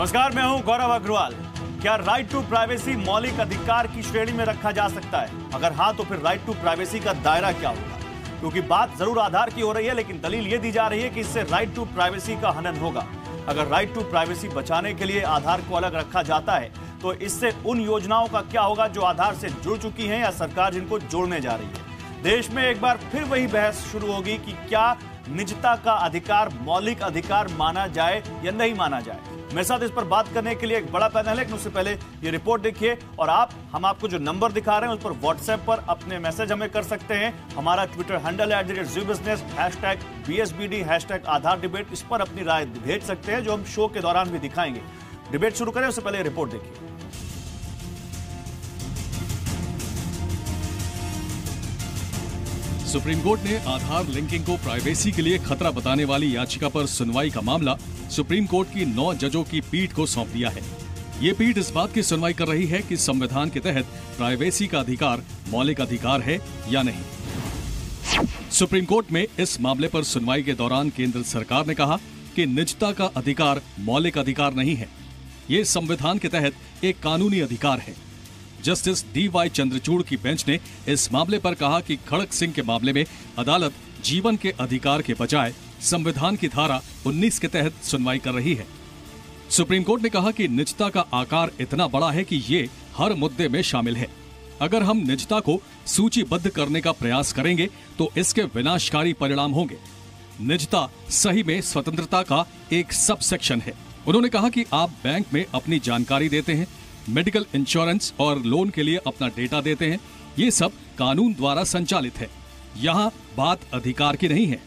नमस्कार, मैं हूं गौरव अग्रवाल। क्या राइट टू प्राइवेसी मौलिक अधिकार की श्रेणी में रखा जा सकता है? अगर हां तो फिर राइट टू प्राइवेसी का दायरा क्या होगा? क्योंकि बात जरूर आधार की हो रही है, लेकिन दलील यह दी जा रही है कि इससे राइट टू प्राइवेसी का हनन होगा। अगर राइट टू प्राइवेसी बचाने के लिए आधार को अलग रखा जाता है तो इससे उन योजनाओं का क्या होगा जो आधार से जुड़ चुकी हैं या सरकार जिनको जोड़ने जा रही है? देश में एक बार फिर वही बहस शुरू होगी कि क्या निजता का अधिकार मौलिक अधिकार माना जाए या नहीं माना जाए। मेरे साथ इस पर बात करने के लिए एक बड़ा पैनल है, लेकिन उससे पहले ये रिपोर्ट देखिए और हम आपको जो नंबर दिखा रहे हैं उस पर व्हाट्सएप पर अपने मैसेज हमें कर सकते हैं। हमारा ट्विटर हैंडल है @ZooBusiness, #BSBD, #आधार डिबेट। इस पर अपनी राय भेज सकते हैं जो हम शो के दौरान भी दिखाएंगे। डिबेट शुरू करें उससे पहले रिपोर्ट देखिए। सुप्रीम कोर्ट ने आधार लिंकिंग को प्राइवेसी के लिए खतरा बताने वाली याचिका पर सुनवाई का मामला सुप्रीम कोर्ट की 9 जजों की पीठ को सौंप दिया है। ये पीठ इस बात की सुनवाई कर रही है कि संविधान के तहत प्राइवेसी का अधिकार मौलिक अधिकार है या नहीं। सुप्रीम कोर्ट में इस मामले पर सुनवाई के दौरान केंद्र सरकार ने कहा कि निजता का अधिकार मौलिक अधिकार नहीं है, ये संविधान के तहत एक कानूनी अधिकार है। जस्टिस DY चंद्रचूड़ की बेंच ने इस मामले पर कहा कि खड़क सिंह के मामले में अदालत जीवन के अधिकार के बजाय संविधान की धारा 19 के तहत सुनवाई कर रही है। सुप्रीम कोर्ट ने कहा कि निजता का आकार इतना बड़ा है कि ये हर मुद्दे में शामिल है। अगर हम निजता को सूचीबद्ध करने का प्रयास करेंगे तो इसके विनाशकारी परिणाम होंगे। निजता सही में स्वतंत्रता का एक सब सेक्शन है। उन्होंने कहा कि आप बैंक में अपनी जानकारी देते हैं, मेडिकल इंश्योरेंस और लोन के लिए अपना डेटा देते हैं, ये सब कानून द्वारा संचालित है। यहाँ बात अधिकार की नहीं है।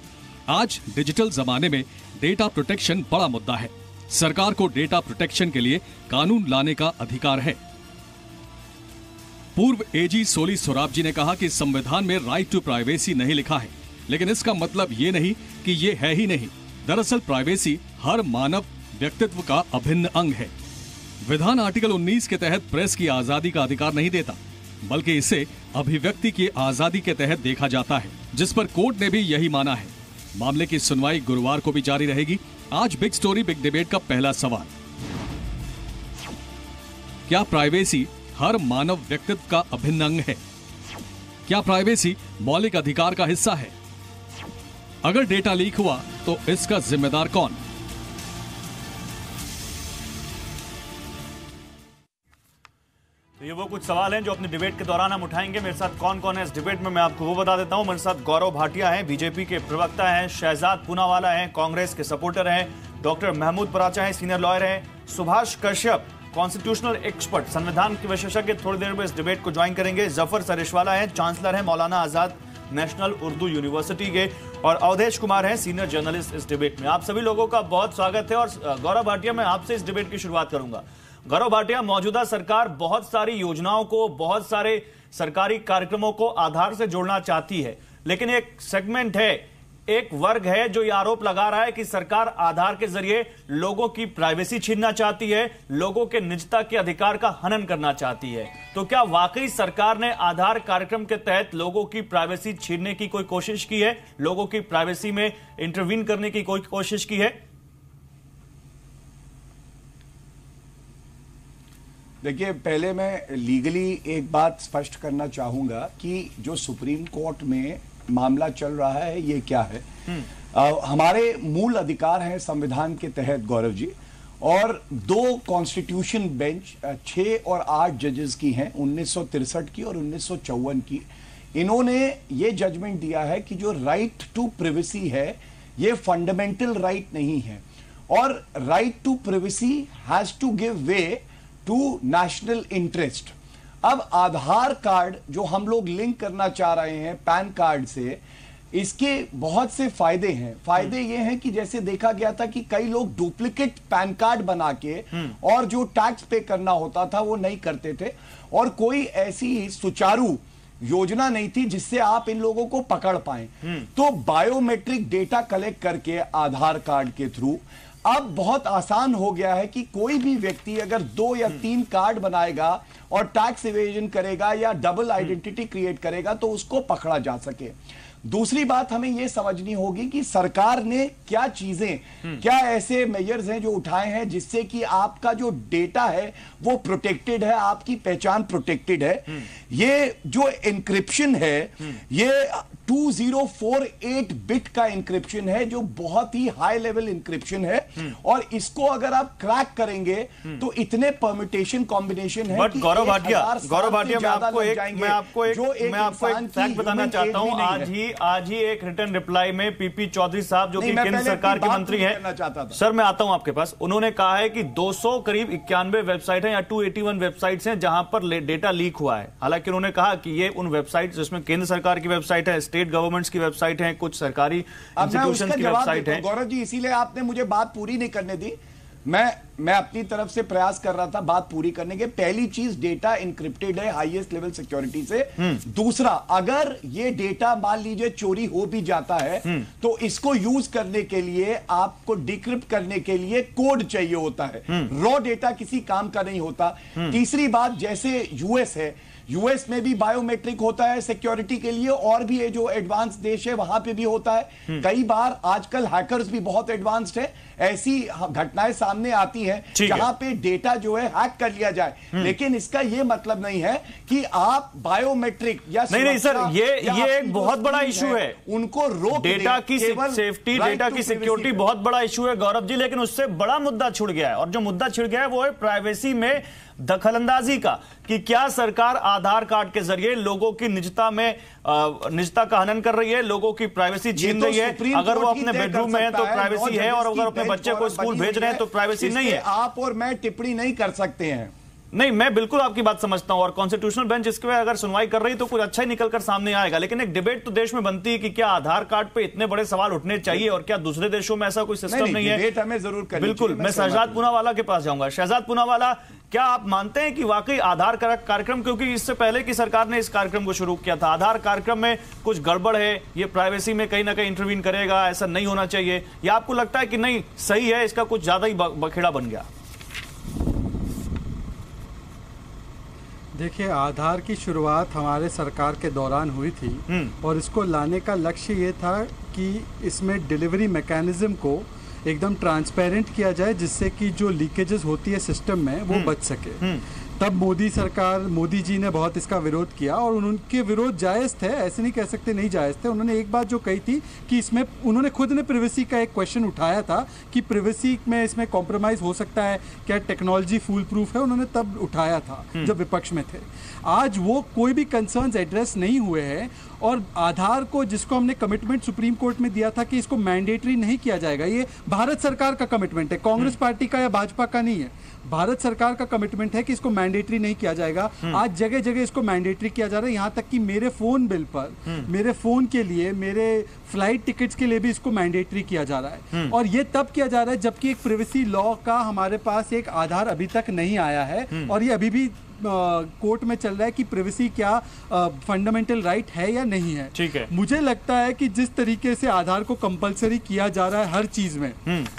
आज डिजिटल जमाने में डेटा प्रोटेक्शन बड़ा मुद्दा है। सरकार को डेटा प्रोटेक्शन के लिए कानून लाने का अधिकार है। पूर्व AG सोली सोराब जी ने कहा कि संविधान में राइट टू प्राइवेसी नहीं लिखा है, लेकिन इसका मतलब ये नहीं कि ये है ही नहीं। दरअसल प्राइवेसी हर मानव व्यक्तित्व का अभिन्न अंग है। विधान आर्टिकल 19 के तहत प्रेस की आजादी का अधिकार नहीं देता, बल्कि इसे अभिव्यक्ति की आजादी के तहत देखा जाता है, जिस पर कोर्ट ने भी यही माना है। मामले की सुनवाई गुरुवार को भी जारी रहेगी। आज बिग स्टोरी बिग डिबेट का पहला सवाल, क्या प्राइवेसी हर मानव व्यक्तित्व का अभिन्न अंग है? क्या प्राइवेसी मौलिक अधिकार का हिस्सा है? अगर डेटा लीक हुआ तो इसका जिम्मेदार कौन? तो ये वो कुछ सवाल हैं जो अपने डिबेट के दौरान हम उठाएंगे। मेरे साथ कौन कौन है इस डिबेट में मैं आपको वो बता देता हूं। मेरे साथ गौरव भाटिया हैं, बीजेपी के प्रवक्ता हैं, शहजाद पूनावाला हैं, कांग्रेस के सपोर्टर हैं, डॉक्टर महमूद पराचा हैं, सीनियर लॉयर हैं, सुभाष कश्यप कॉन्स्टिट्यूशनल एक्सपर्ट, संविधान के विशेषज्ञ, थोड़ी देर में इस डिबेट को ज्वाइन करेंगे। जफर सरेशवाला हैं, चांसलर हैं मौलाना आजाद नेशनल उर्दू यूनिवर्सिटी के, और अवधेश कुमार हैं, सीनियर जर्नलिस्ट इस डिबेट में। आप सभी लोगों का बहुत स्वागत है। और गौरव भाटिया, मैं आपसे इस डिबेट की शुरुआत करूंगा। गौरव भाटिया, मौजूदा सरकार बहुत सारी योजनाओं को, बहुत सारे सरकारी कार्यक्रमों को आधार से जोड़ना चाहती है, लेकिन एक सेगमेंट है, एक वर्ग है जो ये आरोप लगा रहा है कि सरकार आधार के जरिए लोगों की प्राइवेसी छीनना चाहती है, लोगों के निजता के अधिकार का हनन करना चाहती है। तो क्या वाकई सरकार ने आधार कार्यक्रम के तहत लोगों की प्राइवेसी छीनने की कोई कोशिश की है, लोगों की प्राइवेसी में इंटरवीन करने की कोई कोशिश की है? देखिए, पहले मैं लीगली एक बात स्पष्ट करना चाहूंगा कि जो सुप्रीम कोर्ट में मामला चल रहा है ये क्या है। हमारे मूल अधिकार हैं संविधान के तहत, गौरव जी, और 2 कॉन्स्टिट्यूशन बेंच 6 और 8 जजेस की हैं, 1963 की और 1954 की। इन्होंने ये जजमेंट दिया है कि जो राइट टू प्राइवेसी है ये फंडामेंटल राइट नहीं है, और right to privacy has to give way to national interest. अब आधार कार्ड जो हम लोग लिंक करना चाह रहे हैं पैन कार्ड से, इसके बहुत से फायदे हैं। फायदे ये हैं कि जैसे देखा गया था कि कई लोग डुप्लीकेट पैन कार्ड बना के और जो टैक्स पे करना होता था वो नहीं करते थे, और कोई ऐसी सुचारू योजना नहीं थी जिससे आप इन लोगों को पकड़ पाए। तो बायोमेट्रिक डेटा कलेक्ट करके आधार कार्ड के थ्रू अब बहुत आसान हो गया है कि कोई भी व्यक्ति अगर 2 या 3 कार्ड बनाएगा और टैक्स इवेजन करेगा या डबल आइडेंटिटी क्रिएट करेगा तो उसको पकड़ा जा सके। दूसरी बात हमें यह समझनी होगी कि सरकार ने क्या चीजें, क्या ऐसे मेजर्स हैं जो उठाए हैं जिससे कि आपका जो डेटा है वो प्रोटेक्टेड है, आपकी पहचान प्रोटेक्टेड है। ये जो इंक्रिप्शन है ये 2048 बिट का इंक्रिप्शन है जो बहुत ही हाई लेवल इंक्रिप्शन है और इसको अगर आप क्रैक करेंगे तो इतने परम्यूटेशन कॉम्बिनेशन है। बट गौरव भाटिया मैं आपको एक फैक्ट बताना चाहता हूं। आज ही एक रिटर्न रिप्लाई में पीपी चौधरी साहब जो कि केंद्र सरकार के मंत्री हैं, सर मैं आता हूं आपके पास, उन्होंने कहा है कि 200 करीब 91 वेबसाइट है या 281 वेबसाइट्स हैं जहां पर डेटा लीक हुआ है। हालांकि उन्होंने कहा कि ये उन वेबसाइट जिसमें केंद्र सरकार की वेबसाइट है, स्टेट गवर्नमेंट्स की वेबसाइट है, कुछ सरकारी इंस्टीट्यूशंस की वेबसाइट है। गौरव जी इसीलिए आपने मुझे बात पूरी नहीं करने दी। मैं अपनी तरफ से प्रयास कर रहा था बात पूरी करने के। पहली चीज, डेटा इंक्रिप्टेड है हाईएस्ट लेवल सिक्योरिटी से। दूसरा, अगर ये डेटा मान लीजिए चोरी हो भी जाता है तो इसको यूज करने के लिए आपको डिक्रिप्ट करने के लिए कोड चाहिए होता है, रॉ डेटा किसी काम का नहीं होता। तीसरी बात, जैसे यूएस है, यूएस में भी बायोमेट्रिक होता है सिक्योरिटी के लिए और भी ये जो एडवांस देश है वहां पे भी होता है। कई बार आजकल हैकर्स भी बहुत एडवांस्ड है, ऐसी घटनाएं सामने आती हैं जहां पे डेटा जो है हैक कर लिया जाए। लेकिन इसका ये मतलब नहीं है कि आप बायोमेट्रिक या नहीं सर, ये एक बहुत बड़ा इशू है, उनको रोक डेटा की सेफ्टी, डेटा की सिक्योरिटी बहुत बड़ा इशू है गौरव जी। लेकिन उससे बड़ा मुद्दा छिड़ गया है और जो मुद्दा छिड़ गया है वो है प्राइवेसी में दखलंदाजी का, कि क्या सरकार आधार कार्ड के जरिए लोगों की निजता का हनन कर रही है, लोगों की प्राइवेसी छीन रही है। अगर वो अपने बेडरूम में है तो प्राइवेसी है और अगर अपने बच्चे को स्कूल भेज रहे हैं तो प्राइवेसी नहीं है। आप और मैं टिप्पणी नहीं कर सकते हैं। नहीं, मैं बिल्कुल आपकी बात समझता हूं और कॉन्स्टिट्यूशनल बेंच इसके अगर सुनवाई कर रही तो कुछ अच्छा ही निकलकर सामने आएगा। लेकिन एक डिबेट तो देश में बनती है कि क्या आधार कार्ड पे इतने बड़े सवाल उठने चाहिए और क्या दूसरे देशों में ऐसा कोई सिस्टम नहीं है। डिबेट हमें जरूर करनी चाहिए। बिल्कुल, मैं शहजाद पूनावाला के पास जाऊंगा। शहजाद पूनावाला, क्या आप मानते हैं कि वाकई आधार कार्यक्रम, क्योंकि इससे पहले की सरकार ने इस कार्यक्रम को शुरू किया था, आधार कार्यक्रम में कुछ गड़बड़ है, ये प्राइवेसी में कहीं ना कहीं इंटरवीन करेगा, ऐसा नहीं होना चाहिए, या आपको लगता है कि नहीं सही है, इसका कुछ ज्यादा ही बखेड़ा बन गया? देखिए, आधार की शुरुआत हमारे सरकार के दौरान हुई थी और इसको लाने का लक्ष्य ये था कि इसमें डिलीवरी मैकेनिज्म को एकदम ट्रांसपेरेंट किया जाए जिससे कि जो लीकेजेस होती है सिस्टम में वो बच सके। तब मोदी जी ने बहुत इसका विरोध किया और उनके विरोध जायज़ थे, ऐसे नहीं कह सकते नहीं जायज़ थे। उन्होंने एक बात जो कही थी कि इसमें उन्होंने खुद ने प्रिवेसी का एक क्वेश्चन उठाया था कि प्रिवेसी में इसमें कॉम्प्रोमाइज़ हो सकता है, क्या टेक्नोलॉजी फुल प्रूफ है, उन्होंने तब उठाया था जब विपक्ष में थे। आज वो कोई भी कंसर्न्स एड्रेस नहीं हुए हैं और आधार को, जिसको हमने कमिटमेंट सुप्रीम कोर्ट में दिया था कि इसको मैंडेटरी नहीं किया जाएगा, ये भारत सरकार का कमिटमेंट है, कांग्रेस पार्टी का या भाजपा का नहीं है। भारत सरकार का कमिटमेंट है कि इसको मैंडेटरी नहीं किया जाएगा। आज जगह जगह इसको मैंडेटरी किया जा रहा है, यहां तक कि मेरे फोन बिल पर, मेरे फोन के लिए, मेरे फ्लाइट टिकट्स के लिए भी इसको मैंडेटरी किया जा रहा है। और ये तब किया जा रहा है जबकि एक प्रिवेसी लॉ का हमारे पास एक आधार अभी तक नहीं आया है और ये अभी भी कोर्ट में चल रहा है कि प्रिवेसी क्या फंडामेंटल राइट है या नहीं है। ठीक है, मुझे लगता है कि जिस तरीके से आधार को कंपलसरी किया जा रहा है हर चीज में,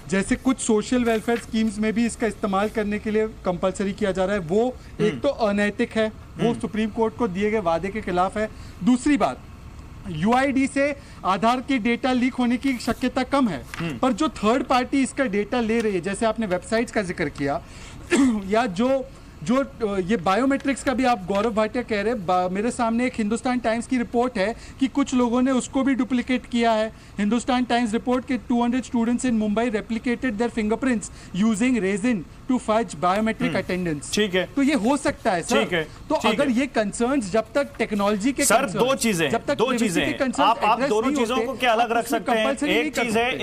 जैसे कुछ सोशल वेलफेयर स्कीम्स में भी इसका इस्तेमाल करने के लिए कंपलसरी किया जा रहा है, वो एक तो अनैतिक है, वो सुप्रीम कोर्ट को दिए गए वादे के खिलाफ है। दूसरी बात, यूआईडी से आधार के डेटा लीक होने की शक्यता कम है, पर जो थर्ड पार्टी इसका डेटा ले रही है, जैसे आपने वेबसाइट्स का जिक्र किया या जो ये बायोमेट्रिक्स का भी आप गौरव भाटिया कह रहे हैं, मेरे सामने एक हिंदुस्तान टाइम्स की रिपोर्ट है कि कुछ लोगों ने उसको भी डुप्लीकेट किया है। हिंदुस्तान टाइम्स रिपोर्ट के 200 students in Mumbai replicated their fingerprints using resin to fudge biometric attendance. ठीक है, तो ये हो सकता है सर। ठीक है, तो अगर ये कंसर्न्स, जब तक टेक्नोलॉजी के सर, दो चीजें आप दोनों चीजों को क्या अलग रख सकते हैं?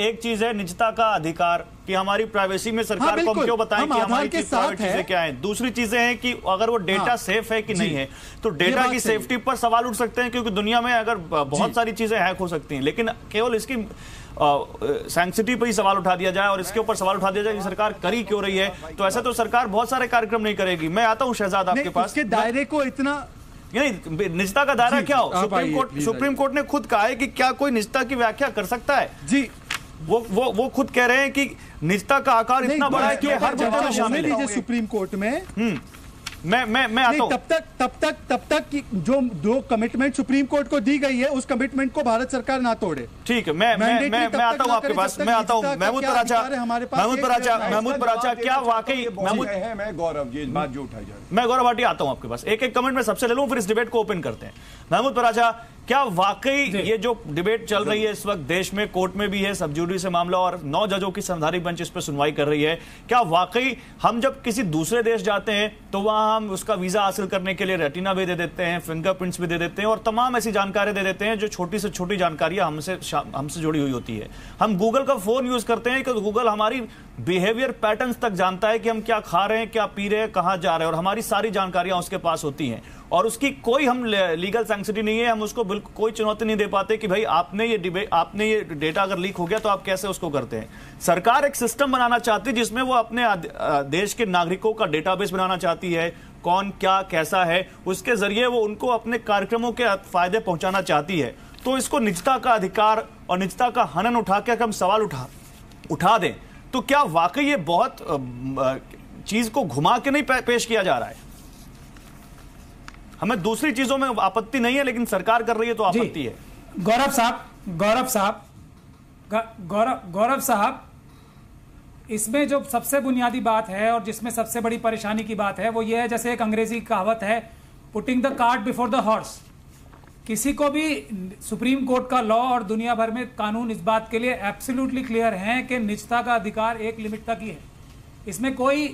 एक चीज है निजता का अधिकार कि हमारी प्राइवेसी में सरकार को हम क्यों बताएं कि हमारी चीजें क्या है। दूसरी चीजें हैं कि अगर वो डेटा सेफ है कि नहीं है, तो डेटा की सेफ्टी पर सवाल उठ सकते हैं, क्योंकि दुनिया में अगर बहुत सारी चीजें हैक हो सकती हैं, लेकिन केवल इसकी सैंक्सिटी पर ही सवाल उठा दिया जाए और इसके ऊपर सवाल उठा दिया जाए कि सरकार करी क्यों रही है, तो ऐसा तो सरकार बहुत सारे कार्यक्रम नहीं करेगी। मैं आता हूं शहजाद आपके पास। इसके दायरे को इतना नहीं, निजता का दायरा क्या हो? सुप्रीम कोर्ट ने खुद कहा है कि क्या कोई निजता की व्याख्या कर सकता है? जी, वो खुद कह रहे हैं कि निजता का आकार इतना बड़ा है कि हर मुद्दे में शामिल है। सुप्रीम कोर्ट में मैं आता हूं। तब तक जो कमिटमेंट सुप्रीम कोर्ट को दी गई है उस कमिटमेंट को भारत सरकार ना तोड़े। ठीक है, मैं आता हूं आपके पास, मैं आता हूं। महमूद पराचा, क्या वाकई मैं गौरव जी इस बात जो उठाई जा रही है, मैं गौरव भाटिया आता हूं आपके पास, एक कमेंट में सबसे ले लूं, फिर इस डिबेट को ओपन करते हैं। महमूद पराचा, क्या वाकई ये जो डिबेट चल रही है इस वक्त देश में, कोर्ट में भी है, सब जुडिस से मामला, और 9 जजों की संवैधानिक बेंच इस पर सुनवाई कर रही है, क्या वाकई हम जब किसी दूसरे देश जाते हैं तो वहां हम उसका वीजा हासिल करने के लिए रेटिना भी दे देते हैं, फिंगरप्रिंट्स भी दे देते हैं, और तमाम ऐसी जानकारी दे देते हैं जो छोटी से छोटी जानकारियां हमसे जुड़ी हुई होती है। हम गूगल का फोन यूज करते हैं कि गूगल हमारी बिहेवियर पैटर्न्स तक जानता है कि हम क्या खा रहे हैं, क्या पी रहे हैं, कहां जा रहे हैं, और हमारी सारी जानकारियां उसके पास होती हैं, और उसकी कोई हम लीगल सैंक्शनिटी नहीं है। हम उसको बिल्कुल कोई चुनौती नहीं दे पाते कि भाई आपने ये डेटा अगर लीक हो गया तो आप कैसे उसको करते हैं। सरकार एक सिस्टम बनाना चाहती है जिसमें वो अपने देश के नागरिकों का डेटाबेस बनाना चाहती है, कौन क्या कैसा है, उसके जरिए वो उनको अपने कार्यक्रमों के फायदे पहुंचाना चाहती है। तो इसको निजता का अधिकार और निजता का हनन उठा के हम सवाल उठा दें तो क्या वाकई ये बहुत चीज को घुमा के नहीं पेश किया जा रहा है? हमें दूसरी चीजों में आपत्ति नहीं है, लेकिन सरकार कर रही है तो आपत्ति है। गौरव साहब, इसमें जो सबसे बुनियादी बात है और जिसमें सबसे बड़ी परेशानी की बात है वो ये है, जैसे एक अंग्रेजी कहावत है, putting the cart before the horse. किसी को भी सुप्रीम कोर्ट का लॉ और दुनिया भर में कानून इस बात के लिए एब्सोल्युटली क्लियर हैं कि निजता का अधिकार एक लिमिट तक ही है, इसमें कोई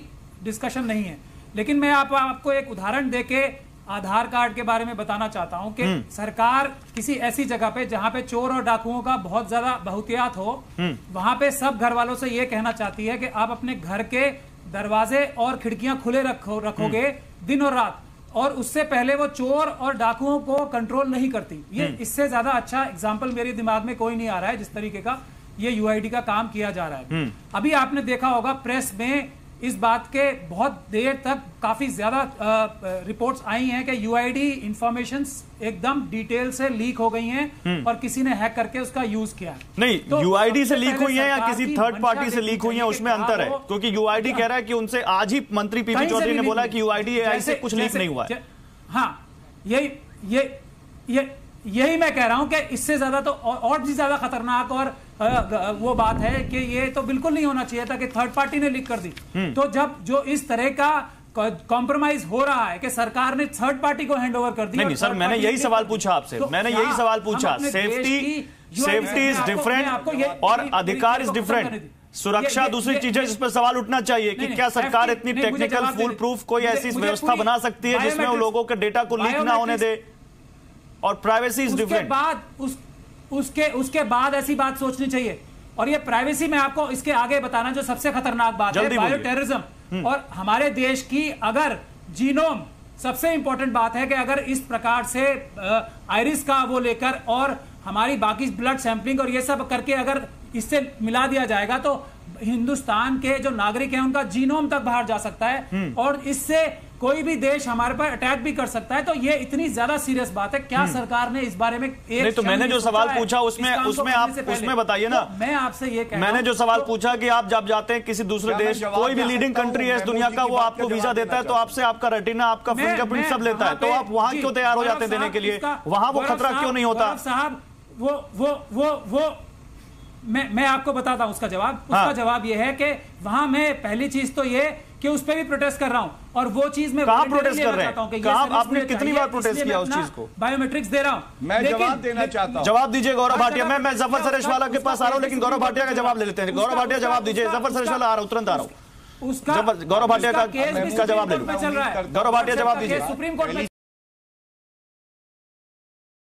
डिस्कशन नहीं है। लेकिन मैं आपको एक उदाहरण देके आधार कार्ड के बारे में बताना चाहता हूं कि सरकार किसी ऐसी जगह पे जहां पे चोर और डाकुओं का बहुत ज्यादा बहुतियात हो, वहां पे सब घर वालों से ये कहना चाहती है कि आप अपने घर के दरवाजे और खिड़कियां खुले रखोगे दिन और रात, और उससे पहले वो चोर और डाकुओं को कंट्रोल नहीं करती। ये इससे ज्यादा अच्छा एग्जाम्पल मेरे दिमाग में कोई नहीं आ रहा है जिस तरीके का ये यूआईडी का काम किया जा रहा है। अभी आपने देखा होगा प्रेस में इस बात के बहुत देर तक काफी ज्यादा रिपोर्ट्स आई हैं कि यूआईडी इंफॉर्मेशंस एकदम डिटेल से लीक हो गई हैं और किसी ने हैक करके उसका यूज किया। नहीं, तो यूआईडी से लीक हुई है या किसी थर्ड पार्टी से लीक हुई है, उसमें अंतर है, क्योंकि यूआईडी कह रहा है कि उनसे आज ही मंत्री पीपी चौधरी ने बोला कि यूआईडी एआई से कुछ लीक नहीं हुआ है। हाँ, यही मैं कह रहा हूं कि इससे ज्यादा तो और भी ज्यादा खतरनाक और वो बात है कि ये तो बिल्कुल नहीं होना चाहिए था कि थर्ड पार्टी ने लीक कर दी। तो जब जो इस तरह का कॉम्प्रोमाइज हो रहा है कि सरकार ने थर्ड पार्टी को हैंड ओवर कर दिया। नहीं सर, मैंने यही सवाल पूछा आपसे, मैंने यही सवाल पूछा। सेफ्टी इज डिफरेंट और अधिकार इज डिफरेंट। सुरक्षा दूसरी चीज है जिस पर सवाल उठना चाहिए कि क्या सरकार इतनी टेक्निकल फुल प्रूफ कोई ऐसी व्यवस्था बना सकती है जिसमें वो लोगों के डेटा को लीक ना होने दे, और प्राइवेसी इज डिफरेंट। उसके बाद ऐसी बात सोचनी चाहिए। और ये प्राइवेसी में आपको इसके आगे बताना जो सबसे खतरनाक बात है, बायो टेररिज्म और हमारे देश की अगर जीनोम, सबसे इंपॉर्टेंट बात है कि अगर इस प्रकार से आइरिस का वो लेकर और हमारी बाकी ब्लड सैंपलिंग और ये सब करके अगर इससे मिला दिया जाएगा तो हिंदुस्तान के जो नागरिक हैं उनका जीनोम तक बाहर जा सकता है और इससे कोई भी देश हमारे पर अटैक भी कर सकता है। तो ये इतनी ज्यादा सीरियस बात है। क्या सरकार ने इस बारे में एक नहीं, तो मैंने जो सवाल पूछा उसमें आप उसमें बताइए ना। तो मैं आपसे ये कह मैंने जो सवाल पूछा कि आप जब जाते हैं किसी दूसरे देश, कोई भी लीडिंग कंट्री है इस दुनिया का, वो आपको वीजा देता है तो आपसे आपका रेटिना, आपका फिंगरप्रिंट सब लेता है, तो आप वहां क्यों तैयार हो जाते हैं देने के लिए? वहां वो खतरा क्यों नहीं होता? साहब वो मैं आपको बताता हूं उसका जवाब। उसका जवाब यह है कि वहां मैं पहली चीज तो ये कि उस पर भी प्रोटेस्ट कर रहा हूं, और वो चीज मैं कहां प्रोटेस्ट कर रहे हैं? कहां आपने कितनी बार प्रोटेस्ट किया उस चीज को? बायोमेट्रिक्स दे रहा हूं। मैं जवाब देना चाहता हूं। जवाब दीजिए गौरव भाटिया। मैं जफर सरेशवाला के पास आ रहा हूं, लेकिन गौरव भाटिया का जवाब ले लेते हैं। गौरव भाटिया जवाब दीजिए। जफर सरेशवाला आ रहा हूं, तुरंत आ रहा हूं। उसका गौरव भाटिया का जवाब ले लो। गौरव भाटिया जवाब दीजिए। सुप्रीम कोर्ट में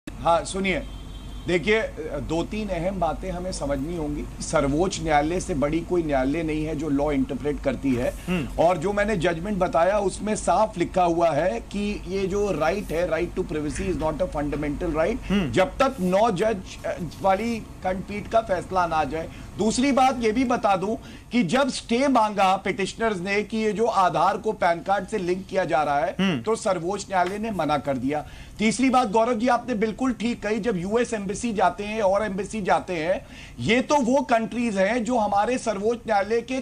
हाँ सुनिए, देखिए 2-3 अहम बातें हमें समझनी होंगी। सर्वोच्च न्यायालय से बड़ी कोई न्यायालय नहीं है जो लॉ इंटरप्रेट करती है, और जो मैंने जजमेंट बताया उसमें साफ लिखा हुआ है कि ये जो राइट है, right to privacy is not a fundamental right, जब तक 9 जज वाली खंडपीठ का फैसला ना आ जाए। दूसरी बात ये भी बता दूं कि जब स्टे मांगा पिटिशनर्स ने कि ये जो आधार को पैन कार्ड से लिंक किया जा रहा है, तो सर्वोच्च न्यायालय ने मना कर दिया। तीसरी बात गौरव जी आपने बिल्कुल ठीक कही, जब यूएस एम्बेसी एम्बेसी जाते हैं और एम्बेसी जाते हैं, ये तो वो कंट्रीज हैं जो हमारे सर्वोच्च न्यायालय के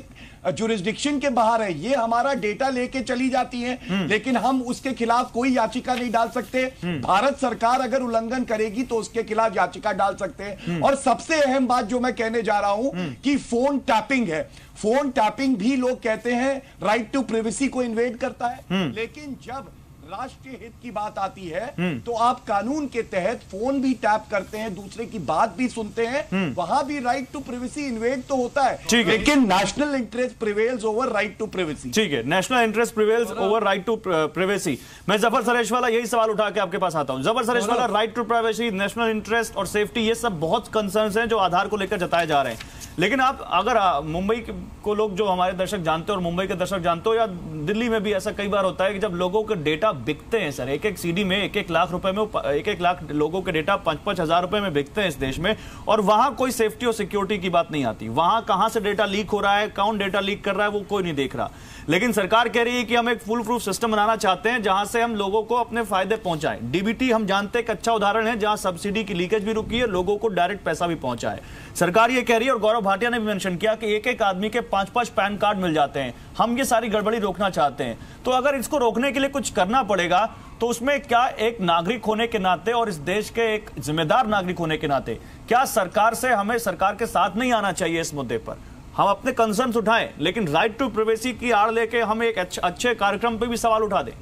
जुरिस्डिक्शन के बाहर है। ये हमारा डेटा लेके चली जाती हैं, लेकिन हम उसके खिलाफ कोई याचिका नहीं डाल सकते। भारत सरकार अगर उल्लंघन करेगी तो उसके खिलाफ याचिका डाल सकते हैं। और सबसे अहम बात जो मैं कहने जा रहा हूं कि फोन टैपिंग है। फोन टैपिंग भी लोग कहते हैं राइट टू प्राइवेसी को इन्वेड करता है, लेकिन जब राष्ट्रीय हित की बात आती है तो आप कानून के तहत फोन भी टैप करते हैं, दूसरे की बात भी सुनते हैं, वहां भी राइट टू प्राइवेसी इन्वेड तो होता है, लेकिन national interest prevails over right to privacy. ठीक है, national interest prevails over right to privacy. मैं जफर सरेशवाला यही सवाल उठा के आपके पास आता हूं। Zafar Sareshwala, right to privacy, national interest और सेफ्टी, ये सब बहुत कंसर्न्स हैं जो आधार को लेकर जताए जा रहे हैं। लेकिन आप अगर मुंबई को लोग जो हमारे दर्शक जानते हो और मुंबई के दर्शक जानते हो, या दिल्ली में भी ऐसा कई बार होता है कि जब लोगों के डेटा बिकते हैं सर, एक एक सीडी में 1-1 लाख रुपए में, 1-1 लाख लोगों के डेटा 5-5 हजार रुपए में बिकते हैं इस देश में, और वहां कोई सेफ्टी और सिक्योरिटी की बात नहीं आती। वहां कहां से डेटा लीक हो रहा है, कौन डेटा लीक कर रहा है, वो कोई नहीं देख रहा। लेकिन सरकार कह रही है कि हम एक फुल प्रूफ सिस्टम बनाना चाहते हैं जहां से हम लोगों को अपने फायदे पहुंचाएं। डीबीटी हम जानते हैं एक अच्छा उदाहरण है जहां सब्सिडी की लीकेज भी रुकी है, लोगों को डायरेक्ट पैसा भी पहुंचा है। सरकार ये कह रही है, और गौरव भाटिया ने भी मेंशन किया कि एक एक आदमी के 5-5 पैन कार्ड मिल जाते हैं। हम ये सारी गड़बड़ी रोकना चाहते हैं, तो अगर इसको रोकने के लिए कुछ करना पड़ेगा तो उसमें क्या एक नागरिक होने के नाते और इस देश के एक जिम्मेदार नागरिक होने के नाते क्या सरकार से हमें सरकार के साथ नहीं आना चाहिए इस मुद्दे पर? हम अपने कंसर्न्स उठाएं, लेकिन राइट टू प्राइवेसी की आड़ लेके हम एक अच्छे कार्यक्रम पे भी सवाल उठा दें।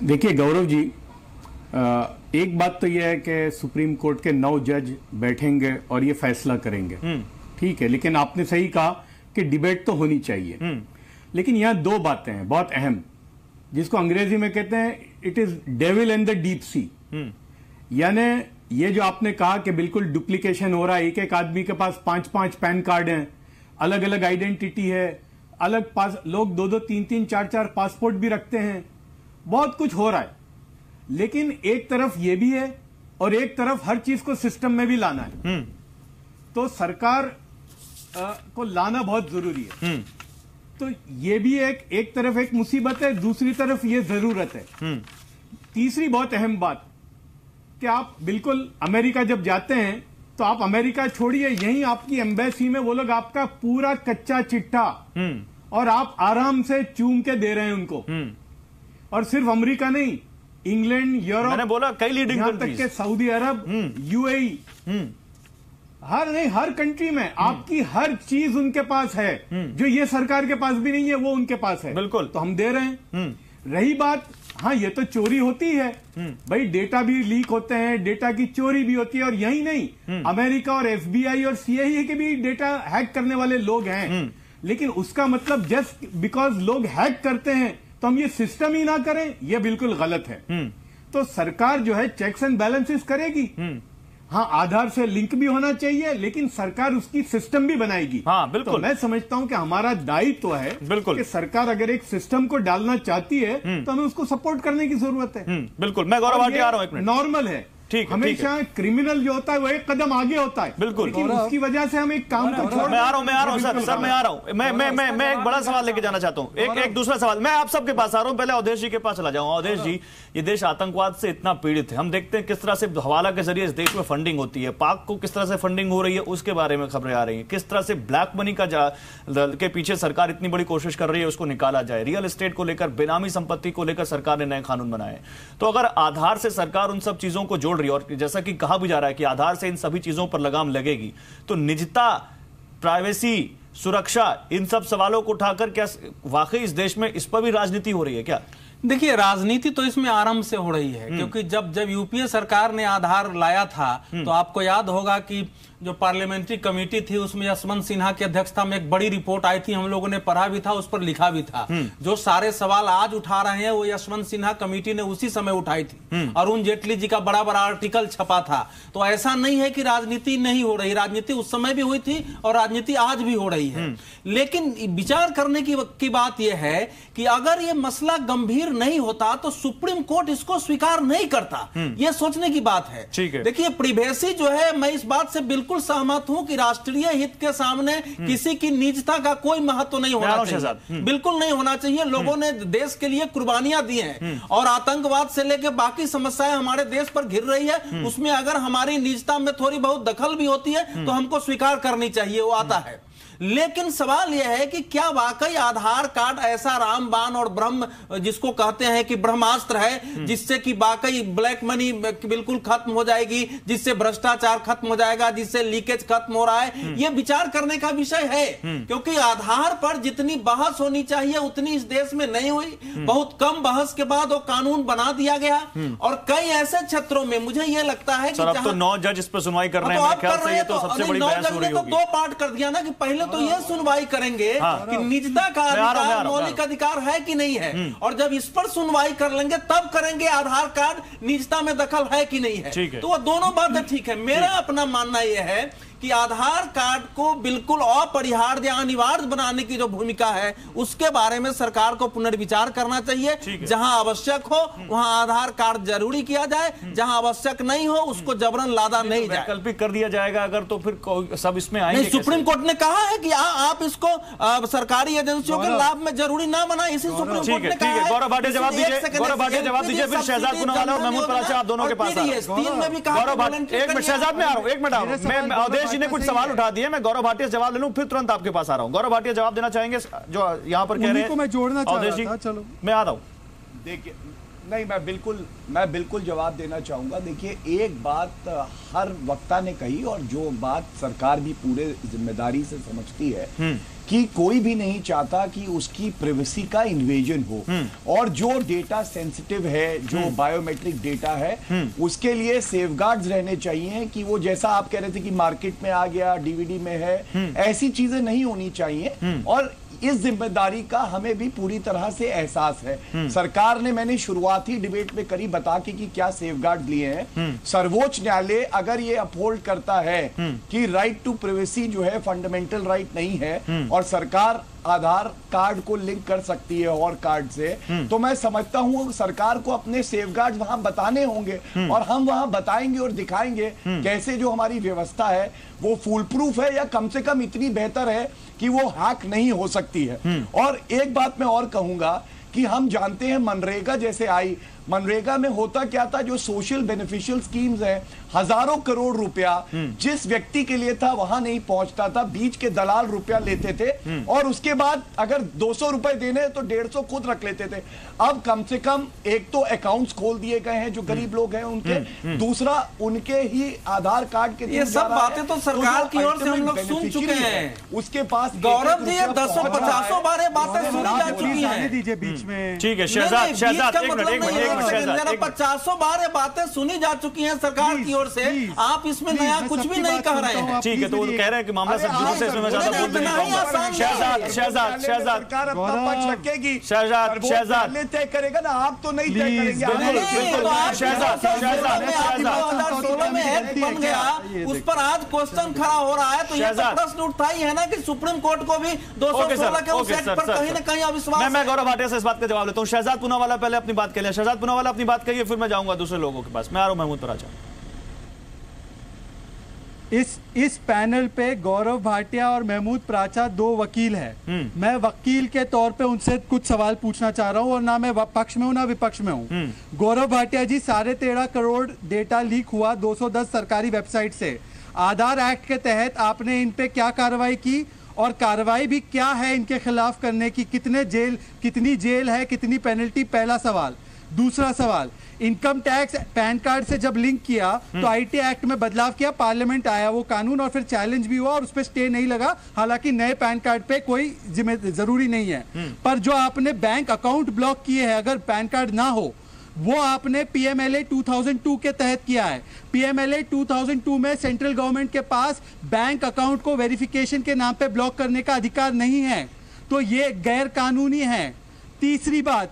देखिए गौरव जी, एक बात तो यह है कि सुप्रीम कोर्ट के 9 जज बैठेंगे और ये फैसला करेंगे, ठीक है, लेकिन आपने सही कहा कि डिबेट तो होनी चाहिए। लेकिन यहां 2 बातें हैं बहुत अहम, जिसको अंग्रेजी में कहते हैं it is devil in the deep sea. यानी ये जो आपने कहा कि बिल्कुल डुप्लीकेशन हो रहा है, एक एक आदमी के पास 5-5 पैन कार्ड हैं, अलग अलग आइडेंटिटी है, अलग पास, लोग 2-2, 3-3, 4-4 पासपोर्ट भी रखते हैं, बहुत कुछ हो रहा है। लेकिन एक तरफ ये भी है और एक तरफ हर चीज को सिस्टम में भी लाना है, तो सरकार को लाना बहुत जरूरी है। तो ये भी एक तरफ एक मुसीबत है, दूसरी तरफ ये जरूरत है। तीसरी बहुत अहम बात कि आप बिल्कुल अमेरिका जब जाते हैं तो आप अमेरिका छोड़िए, यहीं आपकी एम्बेसी में वो लोग आपका पूरा कच्चा चिट्ठा और आप आराम से चूम के दे रहे हैं उनको। और सिर्फ अमेरिका नहीं, इंग्लैंड, यूरोप, मैंने बोला कई लीडिंग यहां तक के सऊदी अरब, यूएई, हर कंट्री में आपकी हर चीज उनके पास है, जो ये सरकार के पास भी नहीं है वो उनके पास है। बिल्कुल, तो हम दे रहे हैं। रही बात, हाँ ये तो चोरी होती है भाई, डेटा भी लीक होते हैं, डेटा की चोरी भी होती है, और यही नहीं, अमेरिका और एफबीआई और सीआईए के भी डेटा हैक करने वाले लोग हैं। लेकिन उसका मतलब जस्ट बिकॉज लोग हैक करते हैं तो हम ये सिस्टम ही ना करें, ये बिल्कुल गलत है। तो सरकार जो है चेक्स एंड बैलेंसेस करेगी। हाँ, आधार से लिंक भी होना चाहिए, लेकिन सरकार उसकी सिस्टम भी बनाएगी। हाँ, बिल्कुल। तो मैं समझता हूं कि हमारा दायित्व है बिल्कुल कि सरकार अगर एक सिस्टम को डालना चाहती है तो हमें उसको सपोर्ट करने की जरूरत है। बिल्कुल। मैं गौरव भाटिया आ रहा हूं, एक मिनट। नॉर्मल है, ठीक है, हमेशा क्रिमिनल जो होता है वो एक कदम आगे होता है, बिल्कुल, लेकिन उसकी वजह से हम एक काम को छोड़। मैं आ रहा हूं सर, मैं आ रहा हूं। मैं एक बड़ा सवाल लेके जाना चाहता हूं, एक दूसरा सवाल। मैं आप सबके पास आ रहा हूं, पहले अवधेश जी के पास चला जाऊंगा। अवधेश जी, ये देश आतंकवाद से इतना पीड़ित है, हम देखते हैं किस तरह से हवाला के जरिए इस देश में फंडिंग होती है, पाक को किस तरह से फंडिंग हो रही है उसके बारे में खबरें आ रही हैं, किस तरह से ब्लैक मनी के पीछे सरकार इतनी बड़ी कोशिश कर रही है उसको निकाला जाए, रियल एस्टेट को लेकर, बेनामी संपत्ति को लेकर सरकार ने नए कानून बनाए। तो अगर आधार से सरकार उन सब चीजों को जोड़ रही है, और जैसा कि कहा भी जा रहा है कि आधार से इन सभी चीजों पर लगाम लगेगी, तो निजता, प्राइवेसी, सुरक्षा, इन सब सवालों को उठाकर क्या वाकई इस देश में इस पर भी राजनीति हो रही है क्या? देखिए, राजनीति तो इसमें आरंभ से हो रही है, क्योंकि जब यूपीए सरकार ने आधार लाया था तो आपको याद होगा कि जो पार्लियामेंट्री कमेटी थी उसमें यशवंत सिन्हा की अध्यक्षता में एक बड़ी रिपोर्ट आई थी, हम लोगों ने पढ़ा भी था, उस पर लिखा भी था। जो सारे सवाल आज उठा रहे हैं वो यशवंत सिन्हा कमेटी ने उसी समय उठाई थी। अरुण जेटली जी का बड़ा बड़ा आर्टिकल छपा था। तो ऐसा नहीं है कि राजनीति नहीं हो रही, राजनीति उस समय भी हुई थी और राजनीति आज भी हो रही है। लेकिन विचार करने की बात यह है कि अगर ये मसला गंभीर नहीं होता तो सुप्रीम कोर्ट इसको स्वीकार नहीं करता, यह सोचने की बात है। देखिए, प्रिवेसी जो है, मैं इस बात से बिल्कुल बिल्कुल सहमत हूं कि राष्ट्रीय हित के सामने किसी की निजता का कोई महत्व नहीं होना चाहिए, बिल्कुल नहीं होना चाहिए। लोगों ने देश के लिए कुर्बानियां दी हैं और आतंकवाद से लेकर बाकी समस्याएं हमारे देश पर घिर रही है, उसमें अगर हमारी निजता में थोड़ी बहुत दखल भी होती है तो हमको स्वीकार करनी चाहिए, वो आता है। लेकिन सवाल यह है कि क्या वाकई आधार कार्ड ऐसा रामबाण और ब्रह्म, जिसको कहते हैं कि ब्रह्मास्त्र है, जिससे कि वाकई ब्लैक मनी बिल्कुल खत्म हो जाएगी, जिससे भ्रष्टाचार खत्म हो जाएगा, जिससे लीकेज खत्म हो रहा है, यह विचार करने का विषय है। क्योंकि आधार पर जितनी बहस होनी चाहिए उतनी इस देश में नहीं हुई। बहुत कम बहस के बाद वो कानून बना दिया गया और कई ऐसे क्षेत्रों में मुझे यह लगता है कि अब तो 9 जज इस पर सुनवाई कर रहे हैं, ख्याल से ये तो सबसे बड़ी बहस हो रही होगी। तो 2 पार्ट कर दिया ना कि पहले तो यह सुनवाई करेंगे कि निजता का अधिकार मौलिक अधिकार है कि नहीं है, और जब इस पर सुनवाई कर लेंगे तब करेंगे आधार कार्ड निजता में दखल है कि नहीं है। तो वो दोनों बातें ठीक है। मेरा अपना मानना यह है कि आधार कार्ड को बिल्कुल अपरिहार्य या अनिवार्य बनाने की जो भूमिका है उसके बारे में सरकार को पुनर्विचार करना चाहिए। जहां आवश्यक हो वहां आधार कार्ड जरूरी किया जाए, जहां आवश्यक नहीं हो उसको जबरन लादा नहीं जाए। वैकल्पिक कर दिया जाएगा अगर, तो फिर सब इसमें आएंगे। सुप्रीम कोर्ट ने कहा है कि आप इसको सरकारी एजेंसियों के लाभ में जरूरी ना बनाए, इसी सुप्रीम कोर्ट ने कहा है। गौरव भाटिया जवाब दीजिए, गौरव भाटिया जवाब दीजिए, फिर शहजाद पूनावाला और महमूद पराचा आप दोनों के पास। गौरव भाटिया, एक मिनट शहजाद में आ रहा हूं, एक मिनट। मैं अवधेश जी ने कुछ सवाल उठा दिए, मैं गौरव भाटिया जवाब ले लूं, फिर तुरंत आपके पास आ रहा हूं। गौरव भाटिया जवाब देना चाहेंगे जो यहां पर कह रहे हैं? मैं जोड़ना चाह रहा था, चलो मैं आ रहा हूं। देखिए, नहीं, मैं बिल्कुल जवाब देना चाहूंगा। देखिए, एक बात हर वक्ता ने कही और जो बात सरकार भी पूरे जिम्मेदारी से समझती है कि कोई भी नहीं चाहता कि उसकी प्राइवेसी का इन्वेजन हो, और जो डेटा सेंसिटिव है, जो बायोमेट्रिक डेटा है, उसके लिए सेफगार्ड्स रहने चाहिए कि वो, जैसा आप कह रहे थे कि मार्केट में आ गया, डीवीडी में है, ऐसी चीजें नहीं होनी चाहिए। और इस जिम्मेदारी का हमें भी पूरी तरह से एहसास है। सरकार ने, मैंने शुरुआती डिबेट में करी बता के कि क्या सेफगार्ड लिए हैं। सर्वोच्च न्यायालय अगर ये अपहोल्ड करता है कि राइट टू प्राइवेसी जो है फंडामेंटल राइट नहीं है और सरकार आधार कार्ड को लिंक कर सकती है और कार्ड से, तो मैं समझता हूं सरकार को अपने सेफगार्ड वहां बताने होंगे और हम वहां बताएंगे और दिखाएंगे कैसे जो हमारी व्यवस्था है वो फुल प्रूफ है, या कम से कम इतनी बेहतर है कि वो हैक नहीं हो सकती है। और एक बात मैं और कहूंगा कि हम जानते हैं मनरेगा जैसे आई, मनरेगा में होता क्या था, जो सोशल बेनिफिशियल स्कीम्स हैं, हजारों करोड़ रुपया जिस व्यक्ति के लिए था वहां नहीं पहुंचता था, बीच के दलाल रुपया लेते थे और उसके बाद अगर 200 रुपए देने तो 150 खुद रख लेते थे। अब कम से कम एक तो अकाउंट्स खोल दिए गए हैं जो गरीब लोग हैं उनके, दूसरा उनके ही आधार कार्ड के, ये सब बातें तो सरकार की ओर से हम लोग सुन चुके हैं। उसके पास गौरव जी 250 बार बातें सुनी जा चुकी हैं। दीजिए बीच में, ठीक है शहजाद, एक मिनट 50 बार बातें सुनी जा चुकी हैं सरकार की ओर से, आप इसमें नया कुछ भी नहीं कह रहे हैं। ठीक है, तो वो कह रहे हैं कि मामला संजीवनी से, इसमें मैं ज्यादा बोल नहीं पाऊंगा। शहजाद सरकार अपना पक्ष रखेगी, शहजाद तय करेगा ना, आप तो नहीं तय करेंगे। बन गया उस पर आज क्वेश्चन खड़ा हो रहा है, तो ये प्रश्न उठता ही है ना कि सुप्रीम कोर्ट को भी 216 के उस एक्ट पर कहीं ना कहीं अविश्वास। मैं गौरव भाटिया से इस बात का जवाब लेता हूं। शहजाद पूनावाला पहले अपनी बात कह लिया, शहजाद पूनावाला अपनी बात कहिए, फिर मैं जाऊंगा दूसरे लोगों के पास। मैं आ रहा हूं महमूद पराचा। इस पैनल पे गौरव भाटिया और महमूद पराचा 2 वकील हैं। मैं वकील के तौर पे उनसे कुछ सवाल पूछना चाह रहा हूं, और ना मैं पक्ष में हूं ना विपक्ष में हूं। गौरव भाटिया जी, 13.5 करोड़ डेटा लीक हुआ 210 सरकारी वेबसाइट से। आधार एक्ट के तहत आपने इन पे क्या कार्रवाई की, और कार्रवाई भी क्या है इनके खिलाफ करने की? कितनी जेल है, कितनी पेनल्टी? पहला सवाल। दूसरा सवाल, इनकम टैक्स पैन कार्ड से जब लिंक किया तो आईटी एक्ट में बदलाव किया, पार्लियामेंट आया वो कानून और फिर चैलेंज भी हुआ और उस पर स्टे नहीं लगा, हालांकि नए पैन कार्ड पे कोई जरूरी नहीं है। पर जो आपने बैंक अकाउंट ब्लॉक किए हैं अगर पैन कार्ड ना हो, वो आपने पीएमएलए 2002 के तहत किया है। पीएमएलए 2002 में सेंट्रल गवर्नमेंट के पास बैंक अकाउंट को वेरिफिकेशन के नाम पे ब्लॉक करने का अधिकार नहीं है, तो ये गैर कानूनी है। तीसरी बात,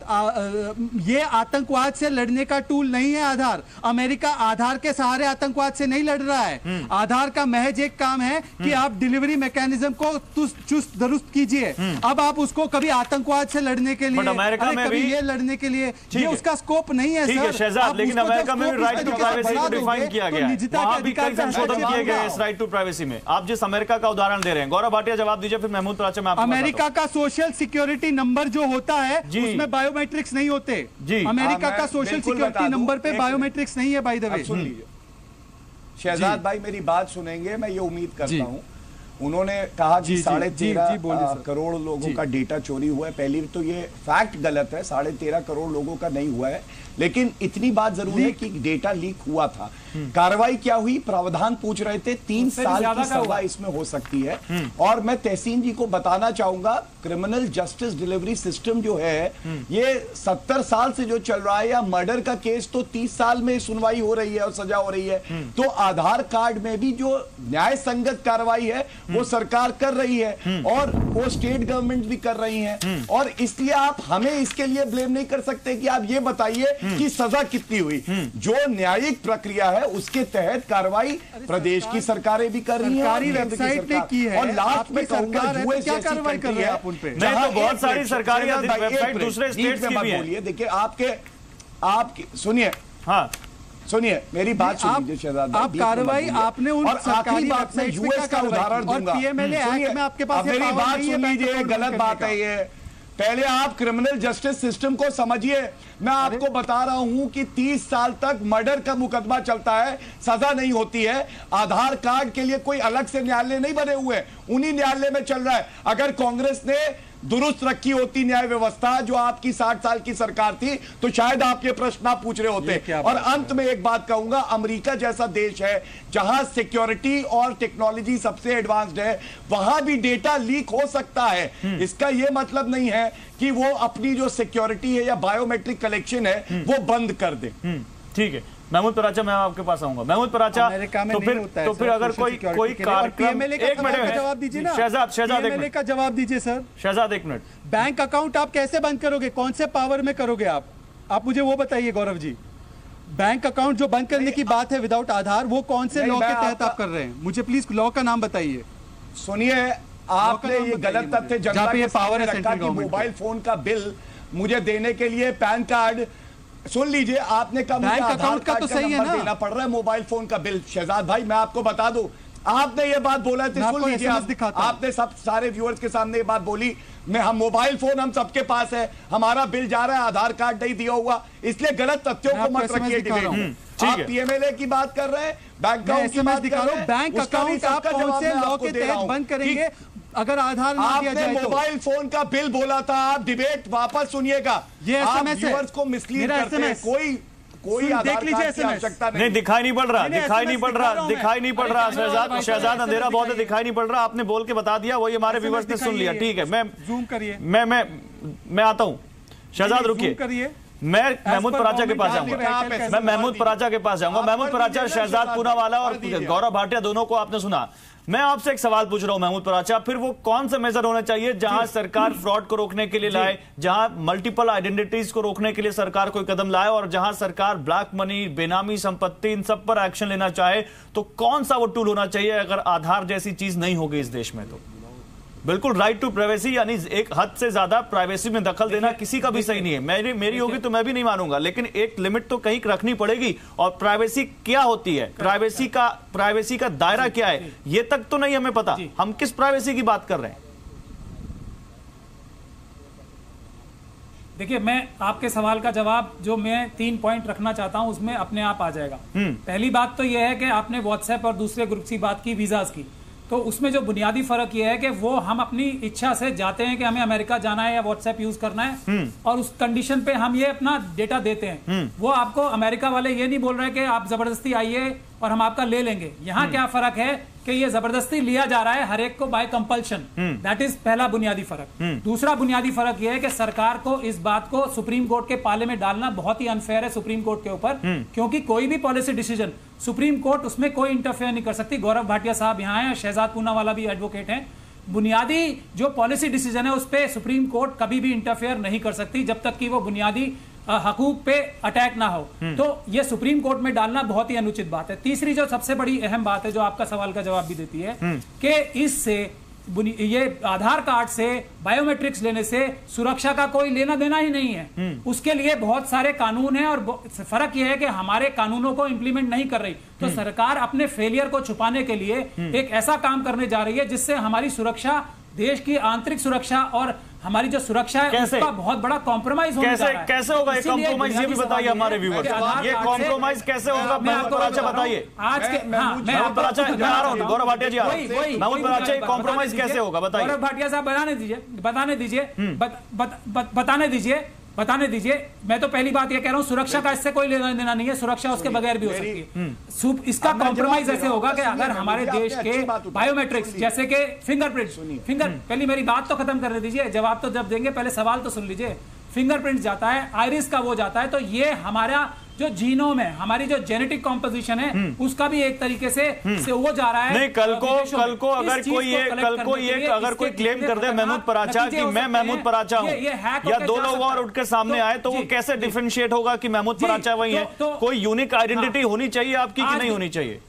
ये आतंकवाद से लड़ने का टूल नहीं है आधार। अमेरिका आधार के सहारे आतंकवाद से नहीं लड़ रहा है। आधार का महज एक काम है कि आप डिलीवरी मैकेनिज्म को चुस्त दुरुस्त कीजिए। अब आप उसको कभी आतंकवाद से लड़ने के लिए, अमेरिका में कभी ये लड़ने के लिए, ये उसका स्कोप नहीं है सर। शहजाद, लेकिन अमेरिका में भी राइट टू प्राइवेसी को डिफाइन किया गया है, वहां भी कई संशोधन किए गए इस राइट टू प्राइवेसी में। आप जिस अमेरिका का उदाहरण दे रहे हैं, गौरव भाटिया जवाब दीजिए, फिर महमूद पराचा में आपको अमेरिका का सोशल सिक्योरिटी नंबर जो होता है उसमें बायोमेट्रिक्स नहीं होते जी। अमेरिका का सोशल सिक्योरिटी नंबर पे बायोमेट्रिक्स नहीं है। बाय द वे, सुन लीजिए शहजाद भाई, मेरी बात सुनेंगे, मैं ये उम्मीद करता हूं। उन्होंने कहा कि 13.5 करोड़ लोगों का डेटा चोरी हुआ है। पहली तो ये फैक्ट गलत है, 13.5 करोड़ लोगों का नहीं हुआ है, लेकिन इतनी बात जरूर है कि डेटा लीक हुआ था। कार्रवाई क्या हुई, प्रावधान पूछ रहे थे, 3 साल की सजा इसमें हो सकती है। और मैं तहसीन जी को बताना चाहूंगा, क्रिमिनल जस्टिस डिलीवरी सिस्टम जो है ये 70 साल से जो चल रहा है, या मर्डर का केस तो 30 साल में सुनवाई हो रही है और सजा हो रही है। तो आधार कार्ड में भी जो न्याय संगत कार्रवाई है वो सरकार कर रही है और वो स्टेट गवर्नमेंट भी कर रही है। और इसलिए आप हमें इसके लिए ब्लेम नहीं कर सकते कि आप ये बताइए कि सजा कितनी हुई। जो न्यायिक प्रक्रिया है उसके तहत कार्रवाई प्रदेश की सरकारें भी कर रही हैं, वेबसाइट ने की है। और लास्ट में कहूंगा जुए क्या कार्रवाई कर रहे हैं आप उन पे? नहीं तो बहुत सारी सरकारी वेबसाइट दूसरे स्टेट्स की भी हैं। बोलिए, देखिए आपके सुनिए, हाँ सुनिए मेरी बात सुन लीजिए शहजाद, आप कार्रवाई आपने उन सरकारी बात में यूएस का उदाहरण दूंगा। पीएमएलए एक्ट में आपके पास मेरी बात सुन लीजिए, गलत बात है ये। पहले आप क्रिमिनल जस्टिस सिस्टम को समझिए। मैं आपको बता रहा हूं कि 30 साल तक मर्डर का मुकदमा चलता है, सजा नहीं होती है। आधार कार्ड के लिए कोई अलग से न्यायालय नहीं बने हुए, उन्हीं न्यायालय में चल रहा है। अगर कांग्रेस ने दुरुस्त रखी होती न्याय व्यवस्था जो आपकी 60 साल की सरकार थी, तो शायद आप ये प्रश्न आप पूछ रहे होते। और अंत में एक बात कहूंगा, अमेरिका जैसा देश है जहां सिक्योरिटी और टेक्नोलॉजी सबसे एडवांस्ड है, वहां भी डेटा लीक हो सकता है। इसका यह मतलब नहीं है कि वो अपनी जो सिक्योरिटी है या बायोमेट्रिक कलेक्शन है वो बंद कर दे। ठीक है महमूद पराचा, मैं आपके पास आऊंगा। महमूद पराचा, तो फिर अगर कोई कार्यक्रम, एक मिनट जवाब दीजिए ना शहजाद, पीएमएलए का जवाब दीजिए सर। शहजाद एक मिनट, बैंक अकाउंट आप कैसे बंद करोगे, कौन से पावर में करोगे आप मुझे वो बताइए गौरव जी। बैंक अकाउंट जो बंद करने की बात है विदाउट आधार, वो कौन से लॉ के तहत आप कर रहे हैं? मुझे प्लीज लॉ का नाम बताइए। सुनिए, आपने ये गलत तथ्य जनता के सामने रखा कि मोबाइल फोन का बिल मुझे देने के लिए पैन कार्ड, सुन लीजिए, आपने कहा बैंक अकाउंट का तो सही है ना, देना पड़ रहा है मोबाइल फोन का बिल। शहजाद भाई मैं आपको बता दूं, आपने ये बात बोला थी, सुन लीजिए, आपने सब सारे व्यूअर्स के सामने ये बात बोली, हम मोबाइल फोन हम सबके पास है, हमारा बिल जा रहा है, आधार कार्ड नहीं दिया हुआ, इसलिए गलत तथ्यों को मत रखिए डिबेट में। आप पीएमएलए की बात कर रहे हैं, बैंक अकाउंट की बात कर रहे हैं, बैंक अकाउंट आप कौन से लॉ के तहत बंद करेंगे अगर आधार ना दिया जाए? आपने मोबाइल फोन का बिल बोला था, आप डिबेट वापस सुनिएगा। ये आप व्यूअर्स को मिसलीड करते हैं। कोई देख लीजिए आवश्यकता नहीं, दिखाई नहीं पड़ रहा, दिखाई नहीं पड़ रहा शहजाद, अंधेरा बहुत है, दिखाई नहीं पड़ रहा। आपने बोल के बता दिया, वही हमारे व्यूअर्स ने सुन लिया। ठीक है, मैं जूम करिए, मैं आता हूं। शहजाद रुकिए, मैं महमूद पराचा के पास जाऊंगा। महमूद पराचा, शहजाद पूनावाला और गौरव भाटिया दोनों को आपने सुना। मैं आपसे एक सवाल पूछ रहा हूं महमूद पराचा, फिर वो कौन सा मेजर होना चाहिए जहां सरकार फ्रॉड को रोकने के लिए लाए, जहां मल्टीपल आइडेंटिटीज को रोकने के लिए सरकार कोई कदम लाए, और जहां सरकार ब्लैक मनी, बेनामी संपत्ति, इन सब पर एक्शन लेना चाहे, तो कौन सा वो टूल होना चाहिए अगर आधार जैसी चीज नहीं होगी इस देश में? तो बिल्कुल राइट टू प्राइवेसी, यानी एक हद से ज्यादा प्राइवेसी में दखल देना किसी का भी सही नहीं है। मेरी होगी तो मैं भी नहीं मानूंगा, लेकिन एक लिमिट तो कहीं रखनी पड़ेगी। और प्राइवेसी क्या होती है, प्राइवेसी का दायरा क्या है, ये तक तो नहीं हमें पता। हम किस प्राइवेसी की बात कर रहे हैं? देखिए, मैं आपके सवाल का जवाब जो मैं 3 पॉइंट रखना चाहता हूं उसमें अपने आप आ जाएगा। पहली बात तो यह है कि आपने व्हाट्सएप और दूसरे ग्रुप की बात की, वीजाज की, तो उसमें जो बुनियादी फर्क यह है कि वो हम अपनी इच्छा से जाते हैं कि हमें अमेरिका जाना है या व्हाट्सएप यूज करना है, और उस कंडीशन पे हम ये अपना डेटा देते हैं। वो आपको अमेरिका वाले ये नहीं बोल रहे कि आप जबरदस्ती आइए और हम आपका ले लेंगे। यहाँ क्या फर्क है कि ये जबरदस्ती लिया जा रहा है हर एक को बाय कंपल्शन। दैट इज पहला बुनियादी फर्क। दूसरा बुनियादी फर्क यह है कि सरकार को इस बात को सुप्रीम कोर्ट के पाले में डालना बहुत ही अनफेयर है सुप्रीम कोर्ट के ऊपर, क्योंकि कोई भी पॉलिसी डिसीजन सुप्रीम कोर्ट उसमें कोई इंटरफेयर नहीं कर सकती। गौरव भाटिया साहब यहाँ हैं, शहजाद पूनावाला भी एडवोकेट हैं। बुनियादी जो पॉलिसी डिसीजन है उस पर सुप्रीम कोर्ट कभी भी इंटरफेयर नहीं कर सकती जब तक कि वो बुनियादी हकूक पे अटैक ना हो। तो ये सुप्रीम कोर्ट में डालना बहुत ही अनुचित बात है। तीसरी जो सबसे बड़ी अहम बात है जो आपका सवाल का जवाब भी देती है कि इससे ये आधार कार्ड से बायोमेट्रिक्स लेने से सुरक्षा का कोई लेना देना ही नहीं है। उसके लिए बहुत सारे कानून हैं और फर्क यह है कि हमारे कानूनों को इंप्लीमेंट नहीं कर रही। तो सरकार अपने फेलियर को छुपाने के लिए एक ऐसा काम करने जा रही है जिससे हमारी सुरक्षा, देश की आंतरिक सुरक्षा और हमारी जो सुरक्षा है उसका बहुत बड़ा कॉम्प्रोमाइज होने जा रहा है। कैसे होगा ये कॉम्प्रोमाइज, ये भी बताइए हमारे व्यूअर्स, ये कॉम्प्रोमाइज कैसे होगा? महमूद पराचा बताइए। आज के महमूद पराचा, मैं आ रहा हूं, गौरव भाटिया जी आ रहा हूं। महमूद पराचा, कॉम्प्रोमाइज कैसे होगा बताइए। गौरव भाटिया साहब बताने दीजिए। मैं तो पहली बात ये कह रहा हूं, सुरक्षा का इससे कोई लेना देना नहीं है, सुरक्षा उसके बगैर भी हो सकती है। इसका कॉम्प्रोमाइज ऐसे होगा कि अगर हमारे देश के बायोमेट्रिक्स जैसे कि फिंगरप्रिंट, पहले मेरी बात तो खत्म करने दीजिए, जवाब तो जब देंगे पहले सवाल तो सुन लीजिए। फिंगरप्रिंट जाता है, आइरिस का वो जाता है, तो ये हमारा जो जीनोम है, हमारी जो जेनेटिक कॉम्पोजिशन है उसका भी एक तरीके से वो जा रहा है। नहीं, कल को अगर कोई क्लेम कर दे महमूद पराचा कि मैं महमूद पराचा हूं, या दो लोग और उठ के सामने आए, तो वो कैसे डिफरेंशिएट होगा कि महमूद पराचा वही है? कोई यूनिक आइडेंटिटी होनी चाहिए आपकी कि नहीं होनी चाहिए?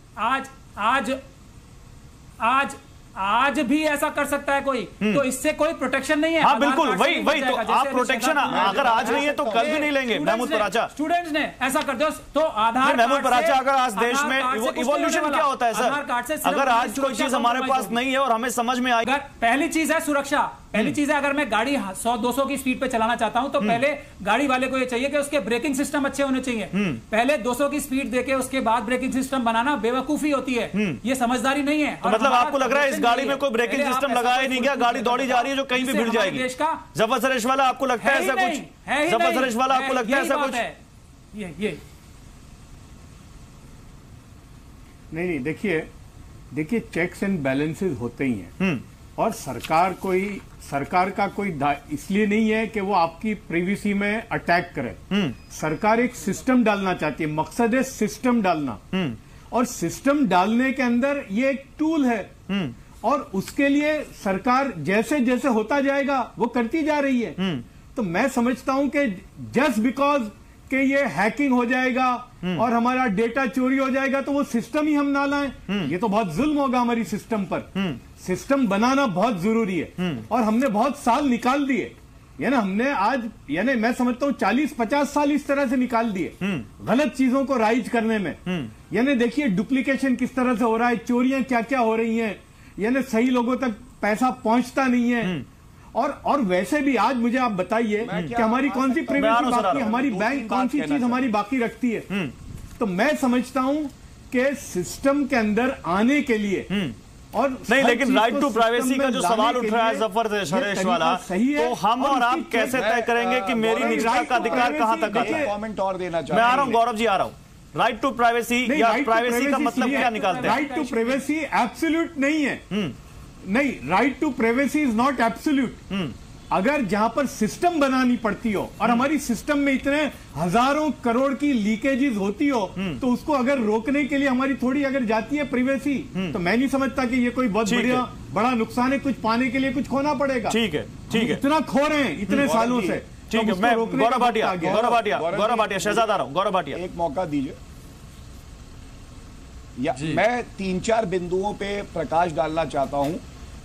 आज भी ऐसा कर सकता है कोई, तो इससे कोई प्रोटेक्शन नहीं है। हाँ बिल्कुल, वही तो आप प्रोटेक्शन अगर आज नहीं है तो कल भी नहीं लेंगे। महमूद पराचा, स्टूडेंट्स ने ऐसा कर दो तो आधार महमूद पराचा, अगर आज देश में इवोल्यूशन क्या होता है सर? अगर आज कोई चीज हमारे पास नहीं है और हमें समझ में आएगी, पहली चीज है सुरक्षा। पहली चीज है, अगर मैं गाड़ी 100-200 की स्पीड पे चलाना चाहता हूं तो पहले गाड़ी वाले को ये चाहिए कि उसके ब्रेकिंग सिस्टम अच्छे होने चाहिए। पहले 200 की स्पीड देके उसके बाद ब्रेकिंग सिस्टम बनाना बेवकूफी होती है, ये समझदारी नहीं है। तो मतलब आपको लग रहा है इस गाड़ी में कोई ब्रेकिंग सिस्टम लगाया नहीं गया, गाड़ी दौड़ी जा रही है जो कहीं भी भिड़ जाएगी? देश का जबरदस्त वाला आपको लगता है ऐसा कुछ? जबरदस्त वाला आपको लगता है ऐसा कुछ? ये नहीं, देखिए चेक्स एंड बैलेंसेस होते ही हैं, और सरकार का कोई इसलिए नहीं है कि वो आपकी प्राइवेसी में अटैक करे। सरकार एक सिस्टम डालना चाहती है, मकसद है सिस्टम डालना, और सिस्टम डालने के अंदर ये एक टूल है, और उसके लिए सरकार जैसे जैसे होता जाएगा वो करती जा रही है। तो मैं समझता हूं कि जस्ट बिकॉज कि ये हैकिंग हो जाएगा और हमारा डेटा चोरी हो जाएगा तो वो सिस्टम ही हम ना लाएं, ये तो बहुत जुल्म होगा हमारी सिस्टम पर। सिस्टम बनाना बहुत जरूरी है, और हमने बहुत साल निकाल दिए, यानी हमने आज मैं समझता हूं 40-50 साल इस तरह से निकाल दिए गलत चीजों को राइज करने में। यानी देखिए डुप्लीकेशन किस तरह से हो रहा है, चोरियां क्या क्या हो रही हैं, यानी सही लोगों तक पैसा पहुंचता नहीं है। और वैसे भी आज मुझे आप बताइए कि हमारी कौन सी प्राइवेसी बाकी, हमारी बैंक कौन सी चीज हमारी बाकी रखती है। तो मैं समझता हूं कि सिस्टम के अंदर आने के लिए और नहीं, लेकिन राइट टू प्राइवेसी का जो सवाल उठ रहा है जफर शरेश वाला, तो हम और आप कैसे तय करेंगे कि मेरी निजता का अधिकार कहां तक आता है? कमेंट और देना मैं आ रहा हूं, गौरव जी आ रहा हूं। राइट टू प्राइवेसी या प्राइवेसी का मतलब क्या निकालते हैं? राइट टू प्राइवेसी एब्सोल्यूट नहीं है। नहीं, right to privacy is not absolute. अगर जहां पर सिस्टम बनानी पड़ती हो और हमारी सिस्टम में इतने हजारों करोड़ की लीकेजेस होती हो, तो उसको अगर रोकने के लिए हमारी थोड़ी अगर जाती है प्राइवेसी, तो मैं नहीं समझता कि ये कोई बहुत बड़ा नुकसान है। कुछ पाने के लिए कुछ खोना पड़ेगा। ठीक है। इतना खो रहे हैं इतने सालों से। ठीक है, मैं गौरव भाटिया शहजाद आ रहा हूं। गौरव भाटिया, एक मौका दीजिए। मैं 3-4 बिंदुओं पे प्रकाश डालना चाहता हूं।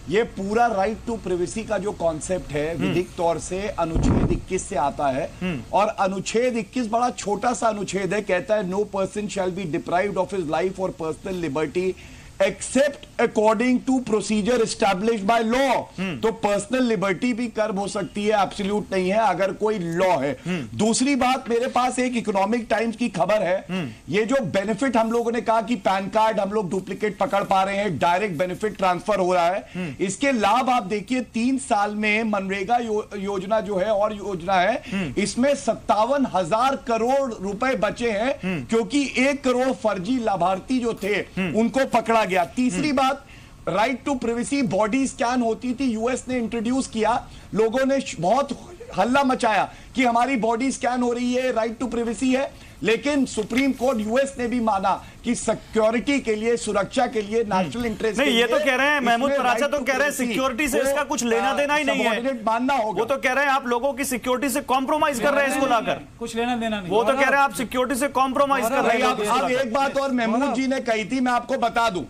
ये पूरा राइट टू प्राइवेसी का जो कॉन्सेप्ट है विधिक तौर से अनुच्छेद 21 से आता है, और अनुच्छेद 21 बड़ा छोटा सा अनुच्छेद है। कहता है no person shall be deprived of his life और personal liberty except according to procedure established by law. तो पर्सनल लिबर्टी भी कर्ब हो सकती है, एब्सोल्यूट नहीं है अगर कोई लॉ है। दूसरी बात, मेरे पास एक इकोनॉमिक टाइम्स की खबर है। ये जो बेनिफिट हम लोगों ने कहा कि पैन कार्ड हम लोग डुप्लीकेट पकड़ पा रहे हैं, डायरेक्ट बेनिफिट ट्रांसफर हो रहा है, इसके लाभ आप देखिए 3 साल में मनरेगा योजना जो है और योजना है, इसमें 57,000 करोड़ रुपए बचे हैं, क्योंकि 1 करोड़ फर्जी लाभार्थी जो थे उनको पकड़ा गया। तीसरी बात, right to privacy body scan होती थी, यूएस ने इंट्रोड्यूस किया, लोगों ने बहुत हल्ला मचाया कि हमारी बॉडी स्कैन हो रही है, राइट टू प्राइवेसी है। लेकिन सुप्रीम कोर्ट यूएस ने भी माना कि सिक्योरिटी के लिए, सुरक्षा के लिए, नेशनल इंटरेस्ट नहीं, ये तो कह रहे हैं महमूद पराचा तो कह रहे हैं सिक्योरिटी से इसका कुछ लेना देना ही नहीं है, मानना होगा। वो तो कह रहे हैं आप लोगों की सिक्योरिटी से कॉम्प्रोमाइज कर रहे हैं इसको लाकर, कुछ लेना देना नहीं। वो तो कह रहे हैं आप सिक्योरिटी से कॉम्प्रोमाइज कर रहे हैं। अब एक बात और महमूद जी ने कही थी, मैं आपको बता दूं,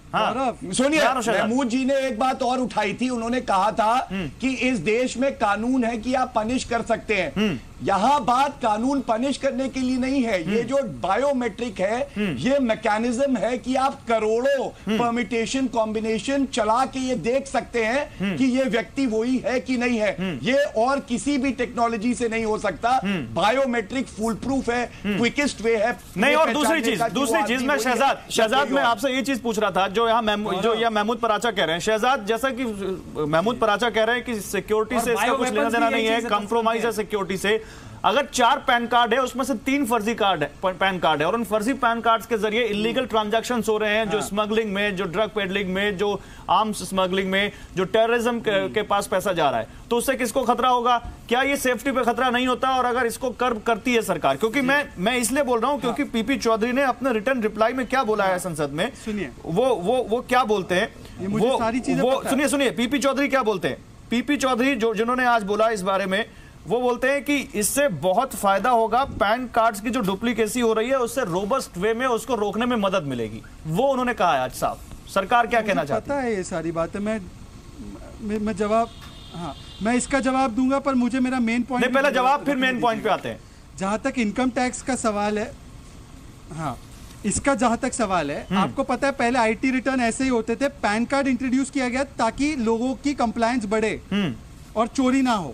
सुनिए, महमूद जी ने एक बात और उठाई थी, उन्होंने कहा था कि इस देश में कानून है कि आप पनिश कर सकते हैं। यहां बात कानून पनिश करने के लिए नहीं है, ये जो बायोमेट्रिक है ये मैकेनिज्म है कि आप करोड़ों परमिटेशन कॉम्बिनेशन चला के ये देख सकते हैं कि ये व्यक्ति वही है कि नहीं है। ये और किसी भी टेक्नोलॉजी से नहीं हो सकता। बायोमेट्रिक फुल प्रूफ है, क्विकेस्ट वे है। नहीं, और दूसरी चीज मैं शहजाद मैं आपसे ये चीज पूछ रहा था जो यहाँ महमूद पराचा कह रहे हैं। शहजाद, जैसा कि महमूद पराचा कह रहे हैं कि सिक्योरिटी से इसका कुछ लेना देना नहीं है, कंप्रोमाइज है सिक्योरिटी से। अगर 4 पैन कार्ड है उसमें से 3 फर्जी पैन कार्ड है और उन फर्जी पैन कार्ड्स के जरिए इलीगल ट्रांजैक्शंस हो रहे हैं, जो स्मगलिंग में, जो ड्रग पेडलिंग में, जो आर्म्स स्मगलिंग में, जो टेररिज्म के पास पैसा जा रहा है, तो उससे किसको खतरा होगा? क्या ये सेफ्टी पे खतरा नहीं होता? और अगर इसको कर्ब करती है सरकार, क्योंकि मैं इसलिए बोल रहा हूं क्योंकि पीपी चौधरी ने अपने रिटर्न रिप्लाई में क्या बोला है संसद में, सुनिए वो क्या बोलते हैं, वो सुनिए पीपी चौधरी क्या बोलते हैं। पीपी चौधरी जिन्होंने आज बोला इस बारे में, वो बोलते हैं कि इससे बहुत फायदा होगा, पैन कार्ड्स की जो डुप्लीकेसी हो रही है उससे रोबस्ट वे में उसको रोकने में मदद मिलेगी। वो उन्होंने कहा है आज साफ। सरकार क्या कहना चाहती है? पता है ये सारी बातें, मैं जवाब, हाँ मैं इसका जवाब दूंगा, पर मुझे मेरा मेन पॉइंट नहीं, पहले जवाब फिर मेन पॉइंट पे आते हैं। जहां तक इनकम टैक्स का सवाल है, हाँ इसका जहां तक सवाल है, आपको पता है पहले आईटी रिटर्न ऐसे ही होते थे, पैन कार्ड इंट्रोड्यूस किया गया ताकि लोगों की कंप्लायंस बढ़े और चोरी ना हो।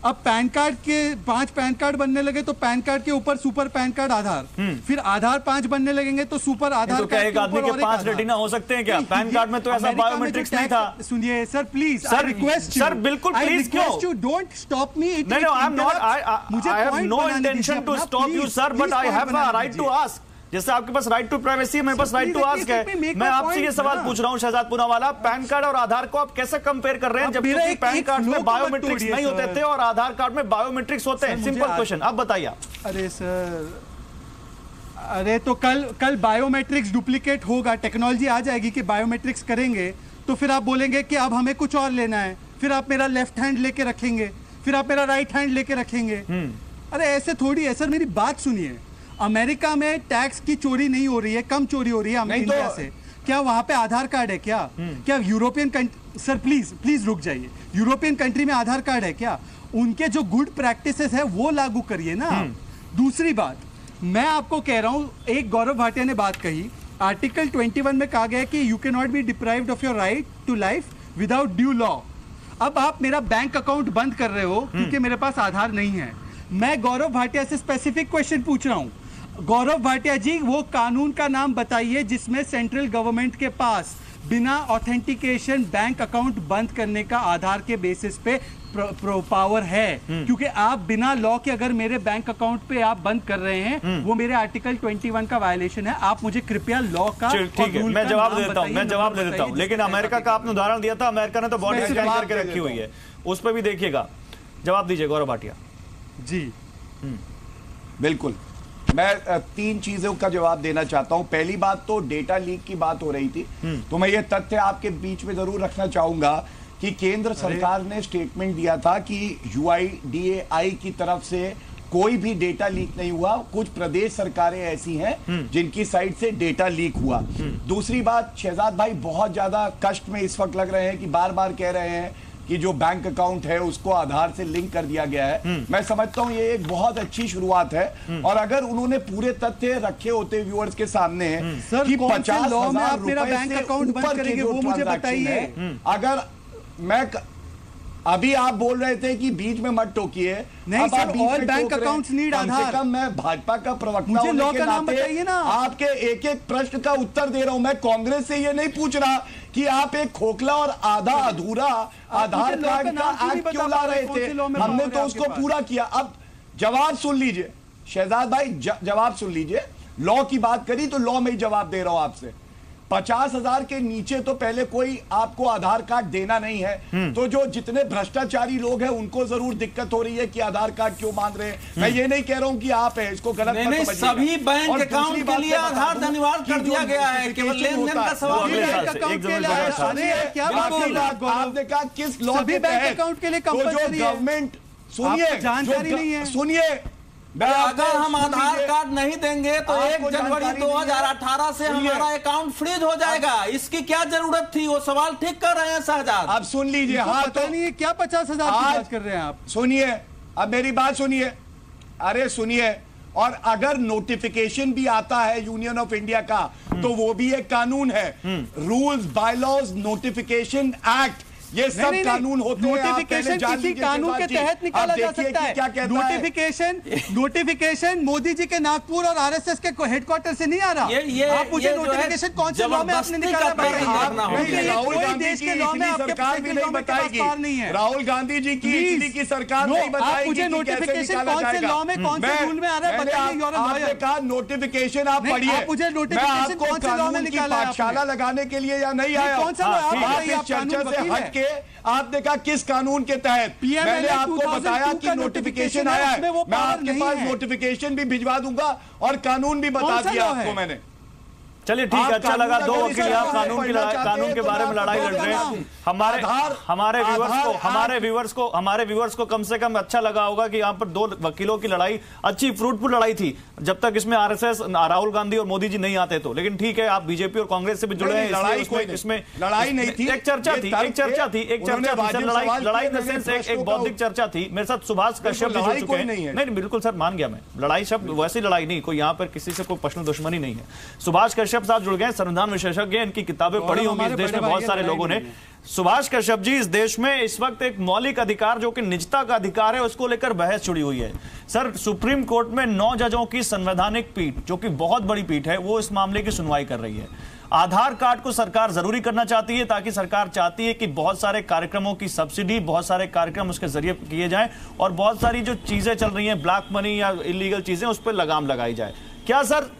अब पैन कार्ड के 5 पैन कार्ड बनने लगे तो पैन कार्ड के ऊपर सुपर पैन कार्ड आधार, फिर आधार 5 बनने लगेंगे तो सुपर आधार तो क्या एक आदमी के 5 रेटिना हो सकते हैं क्या? पैन कार्ड में तो ऐसा बायोमेट्रिक्स नहीं था। सुनिए sir please, sir request, sir बिल्कुल प्लीज, क्यों? Don't stop me. नहीं, I am not, I have no intention to stop you sir, but I have a right to ask. जैसे आपके पास राइट टू प्राइवेसी है, मेरे पास राइट टू आस्क है। मैं आपसे ये सवाल पूछ रहा हूं शहजाद पूनावाला, पैन कार्ड और आधार को आप कैसे कंपेयर कर रहे हैं जबकि पैन कार्ड में बायोमेट्रिक्स नहीं होते थे और आधार कार्ड में बायोमेट्रिक्स होते हैं? सिंपल क्वेश्चन, आप बताइए। अरे सर, अरे तो कल बायोमेट्रिक्स डुप्लीकेट होगा, टेक्नोलॉजी आ जाएगी कि बायोमेट्रिक्स करेंगे, तो फिर आप बोलेंगे कि अब हमें कुछ और लेना है, फिर आप मेरा लेफ्ट हैंड लेके रखेंगे, फिर आप मेरा राइट हैंड लेके रखेंगे। अरे ऐसे थोड़ी है सर, मेरी बात सुनिए। अमेरिका में टैक्स की चोरी नहीं हो रही है, कम चोरी हो रही है इंडिया से। क्या वहां पे आधार कार्ड है क्या? क्या यूरोपियन सर प्लीज रुक जाइए, यूरोपियन कंट्री में आधार कार्ड है क्या? उनके जो गुड प्रैक्टिसेस है वो लागू करिए ना। दूसरी बात, मैं आपको कह रहा हूं, एक गौरव भाटिया ने बात कही, आर्टिकल 21 में कहा गया है कि you can not be deprived of your right to life without due law. अब आप मेरा बैंक अकाउंट बंद कर रहे हो क्योंकि मेरे पास आधार नहीं है। मैं गौरव भाटिया से स्पेसिफिक क्वेश्चन पूछ रहा हूं, गौरव भाटिया जी वो कानून का नाम बताइए जिसमें सेंट्रल गवर्नमेंट के पास बिना ऑथेंटिकेशन बैंक अकाउंट बंद करने का आधार के बेसिस पे पावर है। क्योंकि आप बिना लॉ के अगर मेरे बैंक अकाउंट पे आप बंद कर रहे हैं, वो मेरे आर्टिकल 21 का वायलेशन है। आप मुझे कृपया लॉ का ठीक है, मैं जवाब दे देता हूं, लेकिन अमेरिका का आपने उदाहरण दिया था, अमेरिका ने तो बॉडी स्कैन करके रखी हुई है, उस पर भी देखिएगा। जवाब दीजिए गौरव भाटिया जी। बिल्कुल, मैं 3 चीजों का जवाब देना चाहता हूं। पहली बात तो डेटा लीक की बात हो रही थी, तो मैं ये तथ्य आपके बीच में जरूर रखना चाहूंगा कि केंद्र सरकार ने स्टेटमेंट दिया था कि UIDAI की तरफ से कोई भी डेटा लीक नहीं हुआ। कुछ प्रदेश सरकारें ऐसी हैं जिनकी साइड से डेटा लीक हुआ। दूसरी बात, शहजाद भाई बहुत ज्यादा कष्ट में इस वक्त लग रहे हैं कि बार बार कह रहे हैं कि जो बैंक अकाउंट है उसको आधार से लिंक कर दिया गया है। मैं समझता हूं ये एक बहुत अच्छी शुरुआत है, और अगर उन्होंने पूरे तथ्य रखे होते व्यूअर्स के सामने सर, कि कौन से लॉ में आप 50,000 मेरा रुपए बैंक से अकाउंट बंद ऊपर के करेंगे जो वो मुझे ट्रांजैक्शन बताइए। है, अगर मैं अभी आप बोल रहे थे कि बीच में मत टोकिए, नहीं sir, all bank accounts need come से आधार। कम मैं भाजपा का प्रवक्ता मुझे होने लॉ के का नाम नाते बताइए ना। आपके एक एक प्रश्न का उत्तर दे रहा हूं। मैं कांग्रेस से ये नहीं पूछ रहा कि आप एक खोखला और आधा अधूरा आधार कार्ड का एक्ट क्यों ला रहे थे, हमने तो उसको पूरा किया। अब जवाब सुन लीजिए शहजाद भाई, जवाब सुन लीजिए। लॉ की बात करी तो लॉ में ही जवाब दे रहा हूं आपसे। 50,000 के नीचे तो पहले कोई आपको आधार कार्ड देना नहीं है। तो जो जितने भ्रष्टाचारी लोग हैं उनको जरूर दिक्कत हो रही है कि आधार कार्ड क्यों मांग रहे हैं। मैं ये नहीं कह रहा हूं कि आप है, इसको गलत मत समझिए। सभी बैंक अकाउंट के लिए आधार अनिवार्य कर दिया गया है, केवल लेनदेन का सवाल है। आपने कहा किस लॉ के तहत अकाउंट के लिए कंपलसरी है? गवर्नमेंट सुनिए, जानकारी नहीं है, सुनिए। अगर हम आधार कार्ड नहीं देंगे तो 1 जनवरी 2018 से हमारा अकाउंट फ्रीज हो जाएगा। इसकी क्या जरूरत थी? वो सवाल ठीक कर रहे हैं शहजाद। अब सुन लीजिए। हाँ, पता नहीं है क्या 50,000 की बात कर रहे हैं आप। सुनिए, अब मेरी बात सुनिए। अरे सुनिए, और अगर नोटिफिकेशन भी आता है यूनियन ऑफ इंडिया का तो वो भी एक कानून है। रूल्स, बायलॉज, नोटिफिकेशन एक्ट, ये सब कानून होते हैं। नोटिफिकेशन किसी कानून के तहत निकाला जा सकता है। नोटिफिकेशन मोदी जी के नागपुर और आरएसएस के हेडक्वार्टर से नहीं आ रहा। आप मुझे नोटिफिकेशन कौन से लॉ में आपने निकाला? राहुल गांधी की सरकार भी नहीं बताएगी। राहुल गांधी जी की इटली की सरकार नहीं बताएगी। मुझे नोटिफिकेशन कौन से लॉ में, कौन से रूल में आ रहा है बताइए। आपने कहा नोटिफिकेशन आप पढ़िए। मुझे नोटिफिकेशन कौन से लॉ में निकाला है? पाठशाला लगाने के लिए या नहीं आया? कौन सा आप इस चर्चा से हट के आपने कहा किस कानून के तहत? मैंने आपको बताया कि नोटिफिकेशन आया है। मैं आपके पास नोटिफिकेशन भी भिजवा दूंगा और कानून भी बता दिया आपको मैंने। चलिए ठीक है, अच्छा लगा। दो वकील आप कानून के बारे में लड़ाई लड़ रहे हैं। हमारे व्यूअर्स को कम से कम अच्छा लगा होगा कि यहाँ पर दो वकीलों की लड़ाई अच्छी फ्रूटफुल लड़ाई थी, जब तक इसमें आरएसएस, राहुल गांधी और मोदी जी नहीं आते तो। लेकिन ठीक है, आप बीजेपी और कांग्रेस से भी जुड़े हैं, इसमें लड़ाई नहीं थी, एक चर्चा थी लड़ाई एक बौद्धिक चर्चा थी। मेरे साथ सुभाष कश्यप जी जुड़ चुके हैं। नहीं, बिल्कुल सर, मान गया मैं। लड़ाई शब्द वैसी लड़ाई नहीं, कोई यहाँ पर किसी से कोई पर्सनल दुश्मनी नहीं है। सुभाष कश्यप साहब जुड़ गए, संविधान विशेषज्ञ, इनकी किताबें पढ़ी होंगी इस देश में बहुत सारे लोगों ने। सुभाष कश्यप जी, इस देश में इस वक्त एक मौलिक अधिकार जो कि निजता का अधिकार है, उसको लेकर बहस जुड़ी हुई है। सर, सुप्रीम कोर्ट में 9 जजों की संवैधानिक पीठ, जो कि बहुत बड़ी पीठ है, वो इस मामले की सुनवाई कर रही है। आधार कार्ड को सरकार जरूरी करना चाहती है, ताकि सरकार चाहती है कि बहुत सारे कार्यक्रमों की सब्सिडी, बहुत सारे कार्यक्रम उसके जरिए किए जाएं और बहुत सारी जो चीजें चल रही हैं, ब्लैक मनी या इलीगल चीजें, उस पर लगाम लगाई जाए। क्या सर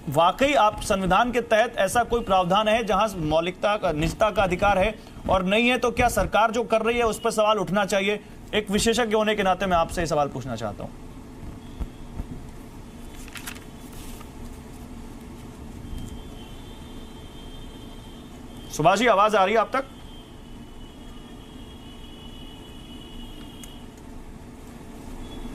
वाकई आप संविधान के तहत ऐसा कोई प्रावधान है जहां मौलिकता का, निजता का अधिकार है, और नहीं है तो क्या सरकार जो कर रही है उस पर सवाल उठना चाहिए? एक विशेषज्ञ होने के नाते मैं आपसे ये सवाल पूछना चाहता हूं। सुभाष जी, आवाज आ रही है आप तक?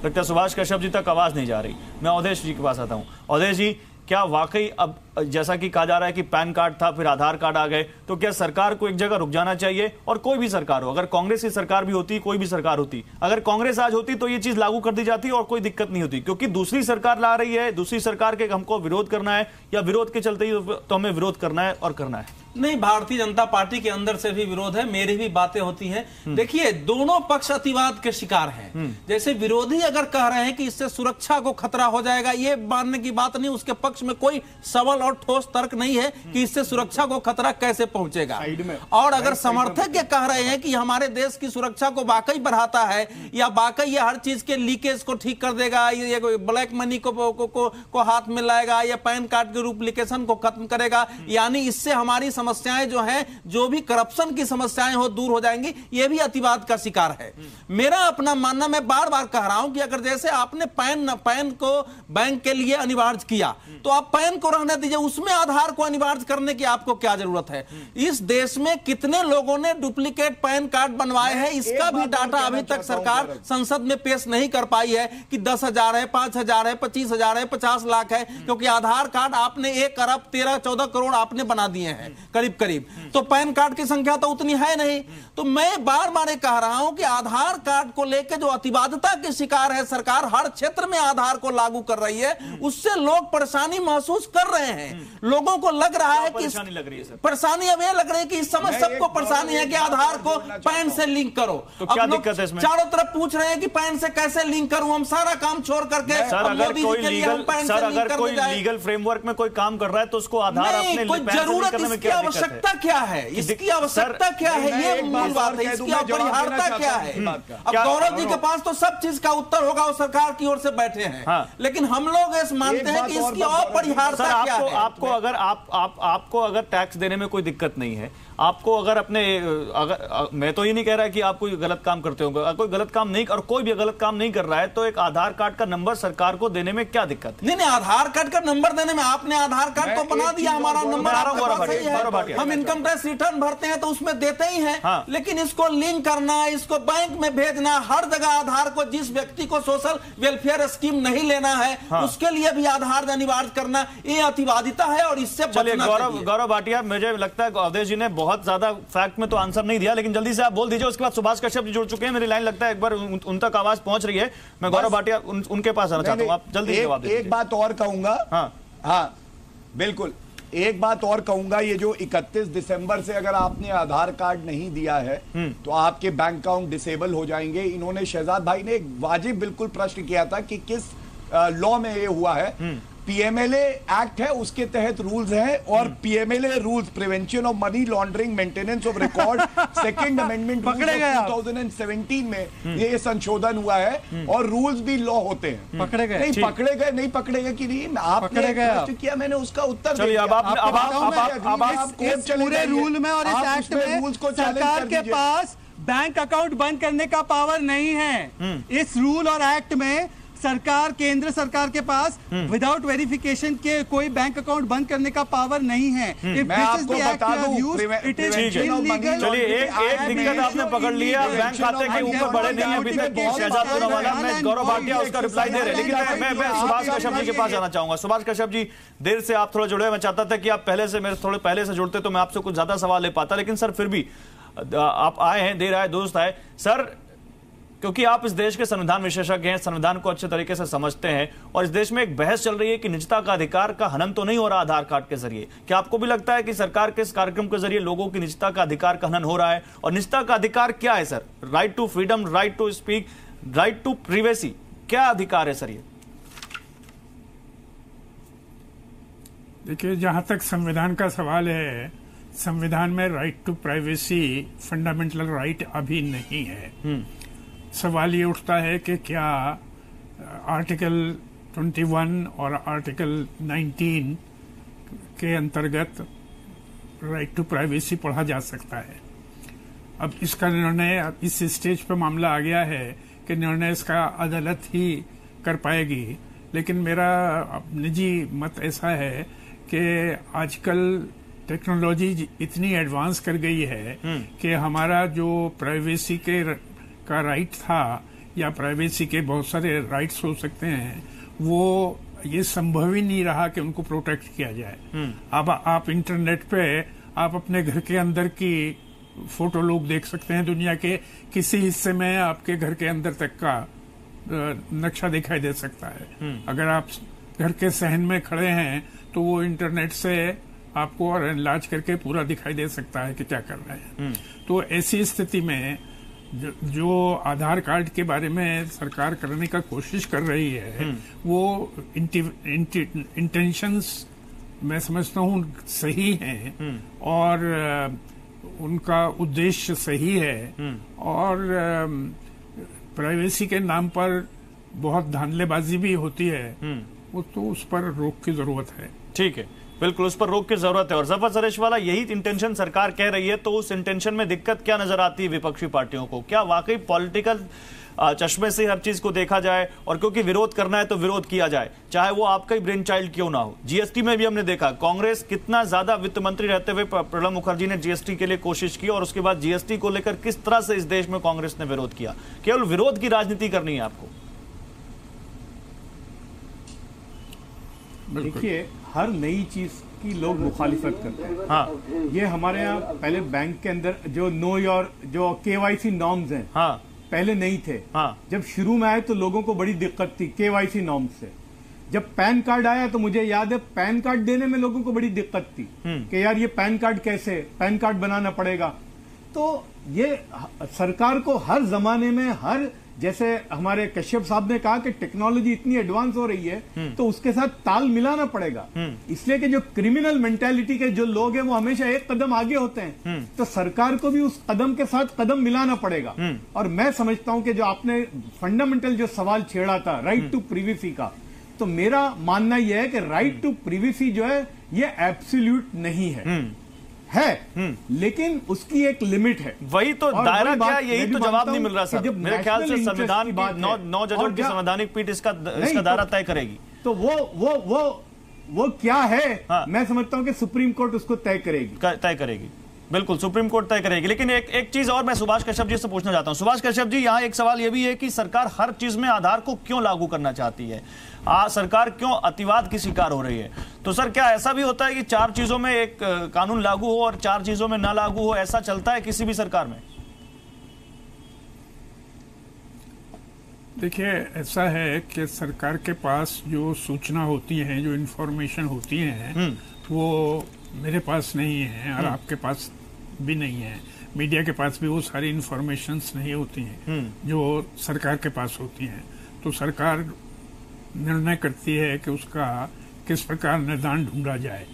लगता है सुभाष कश्यप जी तक आवाज नहीं जा रही। मैं अवधेश जी के पास आता हूं। अवधेश जी, क्या वाकई अब जैसा कि कहा जा रहा है कि पैन कार्ड था, फिर आधार कार्ड आ गए, तो क्या सरकार को एक जगह रुक जाना चाहिए? और कोई भी सरकार हो, अगर कांग्रेस की सरकार भी होती, कोई भी सरकार होती, अगर कांग्रेस आज होती तो ये चीज लागू कर दी जाती और कोई दिक्कत नहीं होती, क्योंकि दूसरी सरकार ला रही है, दूसरी सरकार के हमको विरोध करना है, या विरोध के चलते ही तो हमें विरोध करना है और करना है। नहीं, भारतीय जनता पार्टी के अंदर से भी विरोध है, मेरी भी बातें होती हैं। देखिए, दोनों पक्ष अतिवाद के शिकार हैं। जैसे विरोधी अगर कह रहे हैं कि इससे सुरक्षा को खतरा हो जाएगा, ये मानने की बात नहीं, उसके पक्ष में कोई सबल और ठोस तर्क नहीं है कि इससे सुरक्षा को खतरा कैसे पहुंचेगा। और अगर समर्थक ये कह रहे हैं कि हमारे देश की सुरक्षा को वाकई बढ़ाता है, या वाकई ये हर चीज के लीकेज को ठीक कर देगा, ये ब्लैक मनी को हाथ में लाएगा, या पैन कार्ड के डुप्लीकेशन को खत्म करेगा, यानी इससे हमारी समस्याएं जो हैं, जो भी करप्शन की समस्याएं हो, दूर हो जाएंगी, ये भी अतिवाद का शिकार है। मेरा अपना मानना, मैं बार बार कह रहा हूं कि अगर जैसे आपने पैन को बैंक के लिए अनिवार्य किया, तो आप पैन को रहने दीजिए, उसमें आधार को अनिवार्य करने की आपको क्या जरूरत है? इस देश में कितने लोगों ने डुप्लीकेट पैन कार्ड बनवाए हैं, इसका भी डाटा अभी तक सरकार संसद में पेश नहीं कर पाई है कि 10,000 है, 5,000 है, 25,000 है, 50 लाख है, क्योंकि आधार कार्ड आपने 1 अरब 13-14 करोड़ आपने बना दिए हैं करीब, तो पैन कार्ड की संख्या तो उतनी है नहीं। तो मैं बार बार कह रहा हूं कि आधार कार्ड को लेकर जो अतिवादता के शिकार है सरकार, हर क्षेत्र में आधार को लागू कर रही है, उससे लोग परेशानी महसूस कर रहे हैं। लोगों को लग रहा है कि परेशानी अब यह लग रही है कि इस समय सबको परेशानी है कि आधार को पैन से लिंक करो। तो क्या दिक्कत है इसमें? चारों तरफ पूछ रहे हैं कि पैन से कैसे लिंक करूं, हम सारा काम छोड़ करके अगर कोई लीगल फ्रेमवर्क में कोई काम कर रहा है तो उसको आधार अपने कोई जरूरत आवश्यकता क्या है, इसकी आवश्यकता क्या है, ये मूल बात है। इसकी अपरिहार्यता क्या है? अब गौरव जी के पास तो सब चीज का उत्तर होगा, वो सरकार की ओर से बैठे हैं, लेकिन हम लोग ऐसे मानते हैं कि इसकी अपरिहार्यता क्या है। आपको अगर टैक्स देने में कोई दिक्कत नहीं है, आपको अगर अपने मैं तो ये नहीं कह रहा कि आप कोई गलत काम करते होंगे, अगर कोई गलत काम नहीं, और कोई भी गलत काम नहीं कर रहा है, तो एक आधार कार्ड का नंबर सरकार को देने में क्या दिक्कत है? नहीं, आधार कार्ड का नंबर देने में, आपने आधार कार्ड तो बना दिया, हमारा नंबर हम इनकम टैक्स रिटर्न भरते हैं तो उसमें देते ही हैं, लेकिन इसको लिंक करना, इसको बैंक में भेजना, हर जगह आधार को, जिस व्यक्ति को सोशल वेलफेयर स्कीम नहीं लेना है उसके लिए भी आधार अनिवार्य करना, ये अतिवादिता है और इससे बचना चाहिए। गौरव भाटिया, मुझे लगता है अवधेश जी ने बहुत ज्यादा फैक्ट में तो आंसर नहीं दिया, लेकिन जल्दी से आप बोल दीजिए। उसके बाद सुभाष कश्यप जी जुड़ चुके हैं, मेरी लाइन लगता है एक बार उन तक आवाज पहुंच रही है। मैं गौरव भाटिया उनके पास आना चाहता हूं, आप जल्दी जवाब दीजिए। एक बात और कहूंगा, हाँ बिल्कुल, एक बात और कहूंगा, ये जो 31 दिसंबर से अगर आपने आधार कार्ड नहीं दिया है तो आपके बैंक अकाउंट डिसेबल हो जाएंगे। इन्होंने, शहजाद भाई ने एक वाजिब बिल्कुल प्रश्न किया था कि किस लॉ में ये हुआ है। पीएमएलए एक्ट है, उसके तहत रूल्स हैं, और PMLA rules, prevention of money laundering, maintenance of record, second amendment 2017 में ये संशोधन हुआ है, और रूल्स भी लॉ होते हैं। पकड़े गए नहीं, पकड़े गए, नहीं पकड़े गए कि नहीं, आपने प्रश्न किया, मैंने उसका उत्तर दिया। इस पूरे रूल में और इस एक्ट में रूल्स को सरकार के पास बैंक अकाउंट बंद करने का पावर नहीं है। इस रूल और एक्ट में सरकार, केंद्र सरकार के पास विदाउट वेरिफिकेशन के कोई बैंक अकाउंट बंद करने का पावर नहीं है। मैं आपको बता दूं, चलिए एक दिक्कत आपने पकड़ लिया, बैंक खाते के ऊपर बढ़े नहीं अभी तक की शहजाद पूनावाला। मैं गौरव भाटिया उसका रिप्लाई दे रहे, लेकिन मैं सुभाष कश्यप जी के पास जाना चाहूंगा। सुभाष कश्यप जी, देर से आप थोड़ा जुड़े, मैं चाहता था कि आप थोड़े पहले से जुड़ते तो मैं आपसे कुछ ज्यादा सवाल ले पाता, लेकिन सर फिर भी आप आए हैं, देर आए दुरुस्त आए सर, क्योंकि आप इस देश के संविधान विशेषज्ञ हैं, संविधान को अच्छे तरीके से समझते हैं, और इस देश में एक बहस चल रही है कि निजता का अधिकार का हनन तो नहीं हो रहा आधार कार्ड के जरिए। क्या आपको भी लगता है कि सरकार के इस कार्यक्रम के जरिए लोगों की निजता का अधिकार का हनन हो रहा है? और निजता का अधिकार क्या है sir? Right to freedom, right to speak, right to privacy, क्या अधिकार है सर ये? देखिए, जहां तक संविधान का सवाल है, संविधान में right to privacy fundamental right अभी नहीं है। सवाल ये उठता है कि क्या आर्टिकल 21 और आर्टिकल 19 के अंतर्गत राइट टू प्राइवेसी पढ़ा जा सकता है। अब इसका निर्णय, इस स्टेज पर मामला आ गया है कि निर्णय इसका अदालत ही कर पाएगी, लेकिन मेरा निजी मत ऐसा है कि आजकल टेक्नोलॉजी इतनी एडवांस कर गई है कि हमारा जो प्राइवेसी का राइट था, या प्राइवेसी के बहुत सारे राइट्स हो सकते हैं, वो ये संभव ही नहीं रहा कि उनको प्रोटेक्ट किया जाए। अब आप इंटरनेट पे आप अपने घर के अंदर की फोटो लोग देख सकते हैं, दुनिया के किसी हिस्से में आपके घर के अंदर तक का नक्शा दिखाई दे सकता है। अगर आप घर के सहन में खड़े हैं तो वो इंटरनेट से आपको और एनलार्ज करके पूरा दिखाई दे सकता है कि क्या कर रहे हैं। तो ऐसी स्थिति में जो आधार कार्ड के बारे में सरकार करने का कोशिश कर रही है, वो इंटेंशंस मैं समझता हूँ सही हैं, और उनका उद्देश्य सही है, और प्राइवेसी के नाम पर बहुत धांधलेबाजी भी होती है, वो तो उस पर रोक की जरूरत है। ठीक है, बिल्कुल उस पर रोक की जरूरत है। और जफर सरेशवाला, यही इंटेंशन सरकार कह रही है, तो उस इंटेंशन में दिक्कत क्या नजर आती है विपक्षी पार्टियों को? क्या वाकई पॉलिटिकल चश्मे से हर चीज को देखा जाए, और क्योंकि विरोध करना है तो विरोध किया जाए, चाहे वो आपका ही ब्रेन चाइल्ड क्यों ना हो? जीएसटी में भी हमने देखा कांग्रेस कितना ज्यादा वित्त मंत्री रहते हुए प्रणब मुखर्जी ने जीएसटी के लिए कोशिश की, और उसके बाद जीएसटी को लेकर किस तरह से इस देश में कांग्रेस ने विरोध किया। केवल विरोध की राजनीति करनी है आपको। देखिए, हर नई चीज की लोग मुखालिफत करते हैं। हाँ, ये हमारे यहाँ पहले बैंक के अंदर जो नो योर जो केवाईसी नॉर्म्स हैं, हाँ, पहले नहीं थे। हाँ, जब शुरू में आए तो लोगों को बड़ी दिक्कत थी केवाईसी नॉर्म्स से। जब पैन कार्ड आया तो मुझे याद है पैन कार्ड देने में लोगों को बड़ी दिक्कत थी कि यार ये पैन कार्ड कैसे, पैन कार्ड बनाना पड़ेगा। तो ये सरकार को हर जमाने में हर जैसे हमारे कश्यप साहब ने कहा कि टेक्नोलॉजी इतनी एडवांस हो रही है तो उसके साथ ताल मिलाना पड़ेगा, इसलिए कि जो क्रिमिनल मेंटालिटी के जो लोग हैं वो हमेशा एक कदम आगे होते हैं, तो सरकार को भी उस कदम के साथ कदम मिलाना पड़ेगा। और मैं समझता हूं कि जो आपने फंडामेंटल जो सवाल छेड़ा था राइट टू प्रिवेसी का, तो मेरा मानना यह है कि राइट टू प्रिवेसी जो है ये एब्सोल्यूट नहीं है, लेकिन उसकी एक लिमिट है। वही तो दायरा क्या, यही तो जवाब नहीं मिल रहा सर। मेरे ख्याल से संविधान की 9 जजों की संवैधानिक पीठ इसका दायरा तय करेगी। तो वो क्या है? हाँ। मैं समझता हूं कि सुप्रीम कोर्ट उसको तय करेगी। बिल्कुल, सुप्रीम कोर्ट तय करेगी। लेकिन एक चीज और मैं सुभाष कश्यप जी से पूछना चाहता हूं। सुभाष कश्यप जी, यहाँ एक सवाल यह भी है कि सरकार हर चीज में आधार को क्यों लागू करना चाहती है? सरकार क्यों अतिवाद की शिकार हो रही है? तो सर, क्या ऐसा भी होता है कि 4 चीजों में एक कानून लागू हो और 4 चीजों में ना लागू हो? ऐसा चलता है किसी भी सरकार में? देखिए, ऐसा है कि सरकार के पास जो सूचना होती है, जो इंफॉर्मेशन होती है, वो मेरे पास नहीं है और आपके पास भी नहीं है। मीडिया के पास भी वो सारी इंफॉर्मेशंस नहीं होती हैं जो सरकार के पास होती हैं। तो सरकार निर्णय करती है कि उसका किस प्रकार निदान ढूंढा जाए।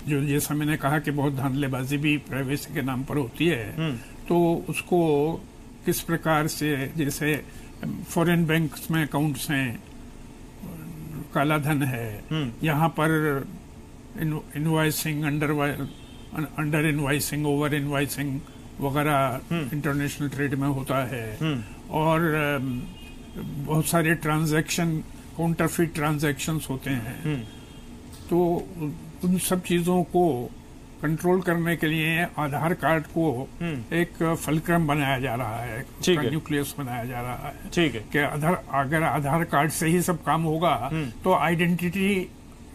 जो जैसा मैंने कहा कि बहुत धांधलेबाजी भी प्राइवेसी के नाम पर होती है, तो उसको किस प्रकार से, जैसे फॉरेन बैंक्स में अकाउंट्स हैं, काला धन है, यहाँ पर invoicing, under invoicing, over invoicing वगैरह इंटरनेशनल ट्रेड में होता है, और बहुत सारे ट्रांजैक्शन, काउंटरफिट ट्रांजैक्शंस होते हैं। तो उन सब चीजों को कंट्रोल करने के लिए आधार कार्ड को एक फलक्रम बनाया जा रहा है, न्यूक्लियस बनाया जा रहा है। ठीक है कि अगर आधार कार्ड से ही सब काम होगा तो आइडेंटिटी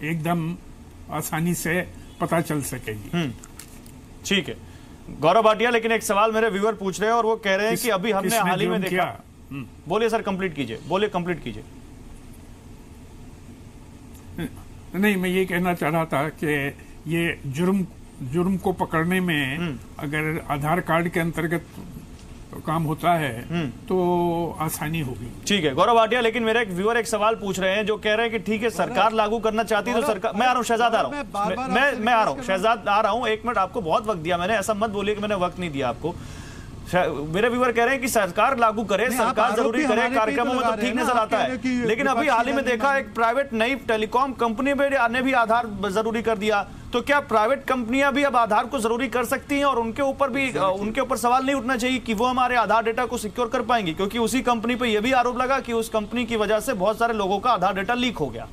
एकदम आसानी से पता चल सकेगी। ठीक है गौरव भाटिया, लेकिन एक सवाल मेरे व्यूअर पूछ रहे हैं और वो कह रहे हैं कि अभी हमने हाल ही में देखा। बोलिए सर, कंप्लीट कीजिए। नहीं, मैं ये कहना चाह रहा था कि ये जुर्म को पकड़ने में अगर आधार कार्ड के अंतर्गत काम होता है तो आसानी होगी। ठीक है गौरव भाटिया, लेकिन मेरे एक व्यूअर एक सवाल पूछ रहे हैं जो कह रहे हैं कि ठीक है सरकार लागू करना चाहती है तो सरकार। मैं आ रहा हूँ शहजाद, आ रहा हूँ मैं आ रहा हूँ शहजाद, आ रहा हूँ। 1 मिनट, आपको बहुत वक्त दिया मैंने, ऐसा मत बोलिए कि मैंने वक्त नहीं दिया आपको। मेरे व्यूअर कह रहे हैं कि सरकार लागू करे, सरकार जरूरी करे, कार्यक्रमों में तो ठीक नजर आता है, लेकिन अभी हाल ही में देखा एक प्राइवेट नई टेलीकॉम कंपनी ने भी आधार जरूरी कर दिया। तो क्या प्राइवेट कंपनियां भी अब आधार को जरूरी कर सकती हैं और उनके ऊपर सवाल नहीं उठना चाहिए कि वो हमारे आधार डेटा को सिक्योर कर पाएंगी? क्योंकि उसी कंपनी पे यह भी आरोप लगा कि उस कंपनी की वजह से बहुत सारे लोगों का आधार डेटा लीक हो गया।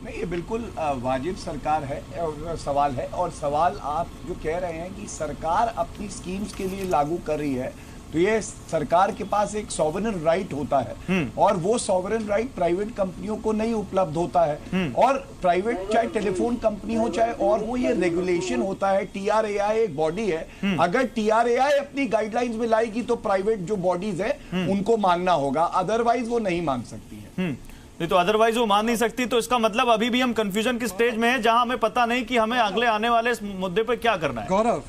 नहीं, ये बिल्कुल वाजिब सरकार है और सवाल है। और सवाल आप जो कह रहे हैं कि सरकार अपनी स्कीम्स के लिए लागू कर रही है, तो ये सरकार के पास एक सॉवरेन राइट होता है और वो सॉवरेन राइट प्राइवेट कंपनियों को नहीं उपलब्ध होता है। और प्राइवेट चाहे टेलीफोन कंपनी हो चाहे और वो, ये रेगुलेशन होता है। TRAI एक बॉडी है, अगर TRAI अपनी गाइडलाइंस में लाएगी तो प्राइवेट जो बॉडीज है उनको मानना होगा, अदरवाइज वो नहीं मान सकती है। नहीं तो अदरवाइज वो मान नहीं सकती, तो इसका मतलब अभी भी हम कंफ्यूजन की स्टेज में है जहां हमें पता नहीं कि हमें अगले आने वाले इस मुद्दे पे क्या करना है। गौरव,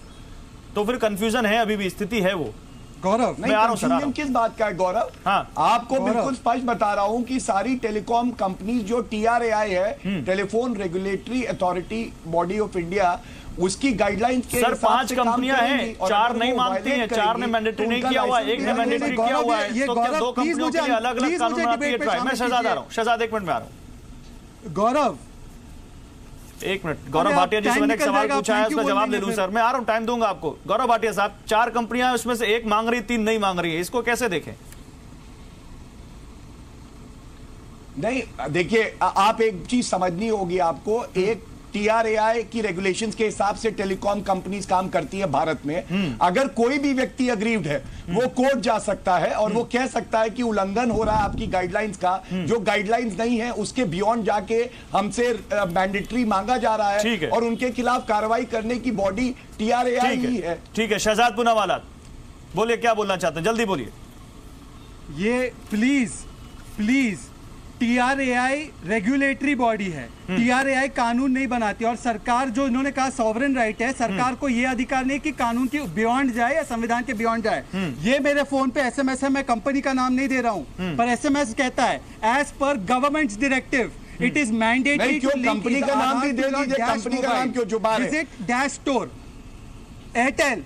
तो फिर कंफ्यूजन है, अभी भी स्थिति है वो। गौरव, नहीं, कंफ्यूजन किस बात का है गौरव? हाँ, आपको बिल्कुल स्पष्ट बता रहा हूं कि सारी टेलीकॉम कंपनी जो TRAI है, telephone regulatory authority body of India, उसकी गाइडलाइंस के सर 5 कंपनियां हैं, 4 नहीं मानती हैं, 4 ने मैंडेटरी नहीं किया हुआ, 1 ने मैंडेटरी किया हुआ है, तो क्या 2 कंपनियों के लिए अलग अलग कानून बनाती है? मैं शहजाद आ रहा हूं, शहजाद 1 मिनट में आ रहा हूं। गौरव 1 मिनट, गौरव भाटिया जी से मैंने एक सवाल पूछा है, उसका जवाब ले लूं सर। मैं आ रहा हूं, टाइम दूंगा आपको। गौरव भाटिया साहब, 4 कंपनियां उसमें से 1 मांग रही, 3 नहीं मांग रही है, इसको कैसे देखें? नहीं, देखिए, आप एक चीज समझनी होगी आपको। एक TRAI की रेगुलेशंस के हिसाब से टेलीकॉम कंपनीज काम करती है भारत में। अगर कोई भी व्यक्ति अग्रीव्ड है वो कोर्ट जा सकता है और वो कह सकता है कि उल्लंघन हो रहा है आपकी गाइडलाइंस का। जो गाइडलाइंस नहीं है उसके बियॉन्ड जाके हमसे मैंडेटरी मांगा जा रहा है और उनके खिलाफ कार्रवाई करने की बॉडी TRAI ही है। ठीक है शहजाद पूनावाला, बोलिए क्या बोलना चाहते हैं, जल्दी बोलिए। ये प्लीज TRAI रेगुलेटरी बॉडी है, TRAI कानून नहीं बनाती, और सरकार जो इन्होंने कहा सॉवरेन राइट है, सरकार को ये अधिकार नहीं कि कानून के बियॉन्ड जाए या संविधान के बियॉन्ड जाए। ये मेरे फोन पे SMS है, मैं कंपनी का नाम नहीं दे रहा हूं, पर SMS कहता है एज पर government directive it is mandatory to link company का नाम भी दे दीजिए, कंपनी का नाम क्यों छुपा रहे हैं? Visit dash store Airtel.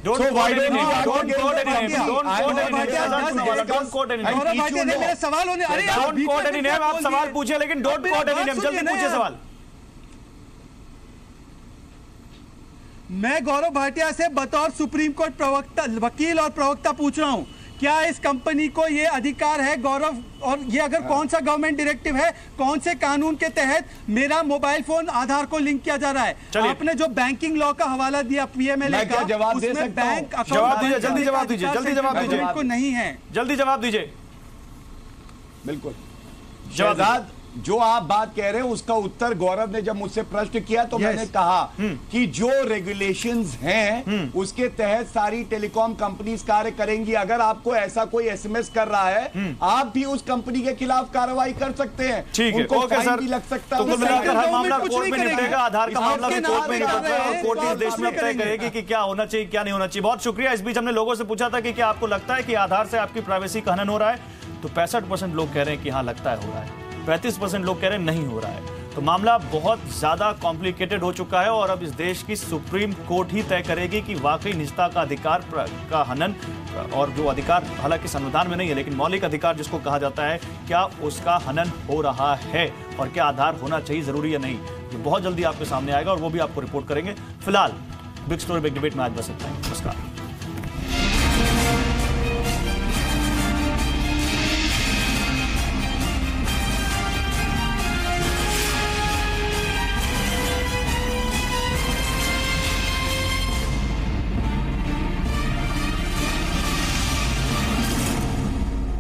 Don't quote any name. Don't quote any name. Don't quote any name. Don't quote any name. Gaurav Bhatia ने मेरा सवाल होने, अरे Don't quote any name. आप सवाल पूछिए, लेकिन don't quote any name. जल्दी पूछिए सवाल। मैं गौरव भाटिया से बतौर सुप्रीम कोर्ट प्रवक्ता, वकील और प्रवक्ता पूछ रहा हूं, क्या इस कंपनी को यह अधिकार है गौरव, और ये अगर कौन सा गवर्नमेंट डायरेक्टिव है, कौन से कानून के तहत मेरा मोबाइल फोन आधार को लिंक किया जा रहा है? आपने जो बैंकिंग लॉ का हवाला दिया PMLA का, जवाब दे उसमें बैंक सकता हूं? जवाब दीजिए, जल्दी जवाब दीजिए, जल्दी जवाब दीजिए। को नहीं है, जल्दी जवाब दीजिए। बिल्कुल शहजाद, जो आप बात कह रहे हैं उसका उत्तर गौरव ने जब मुझसे प्रश्न किया तो मैंने कहा कि जो रेगुलेशंस हैं उसके तहत सारी टेलीकॉम कंपनीज कार्य करेंगी। अगर आपको ऐसा कोई SMS कर रहा है, आप भी उस कंपनी के खिलाफ कार्रवाई कर सकते हैं। ठीक है, उनको ओके फाइन सर। भी लग सकता तो है। कुल मिलाकर हर मामला कोर्ट में निपटेगा, आधार का मामला भी आपके कोर्ट में नाम निपटेगा पे और कोर्ट तो इस देश में आप तय करेगी कि क्या होना चाहिए, क्या नहीं होना चाहिए। बहुत शुक्रिया। इस बीच हमने लोगों से पूछा था कि क्या आपको लगता है कि आधार से आपकी प्राइवेसी का हनन हो रहा है, तो 65% लोग कह रहे हैं कि हाँ लगता है हो रहा है, 35% लोग कह रहे हैं नहीं हो रहा है। तो मामला बहुत ज्यादा कॉम्प्लिकेटेड हो चुका है और अब इस देश की सुप्रीम कोर्ट ही तय करेगी कि वाकई निजता का अधिकार का हनन, और जो अधिकार हालांकि संविधान में नहीं है लेकिन मौलिक अधिकार जिसको कहा जाता है, क्या उसका हनन हो रहा है और क्या आधार होना चाहिए जरूरी या नहीं। ये बहुत जल्दी आपके सामने आएगा और वो भी आपको रिपोर्ट करेंगे। फिलहाल बिग स्टोरी बिग डिबेट में आज बस इतना ही। नमस्कार।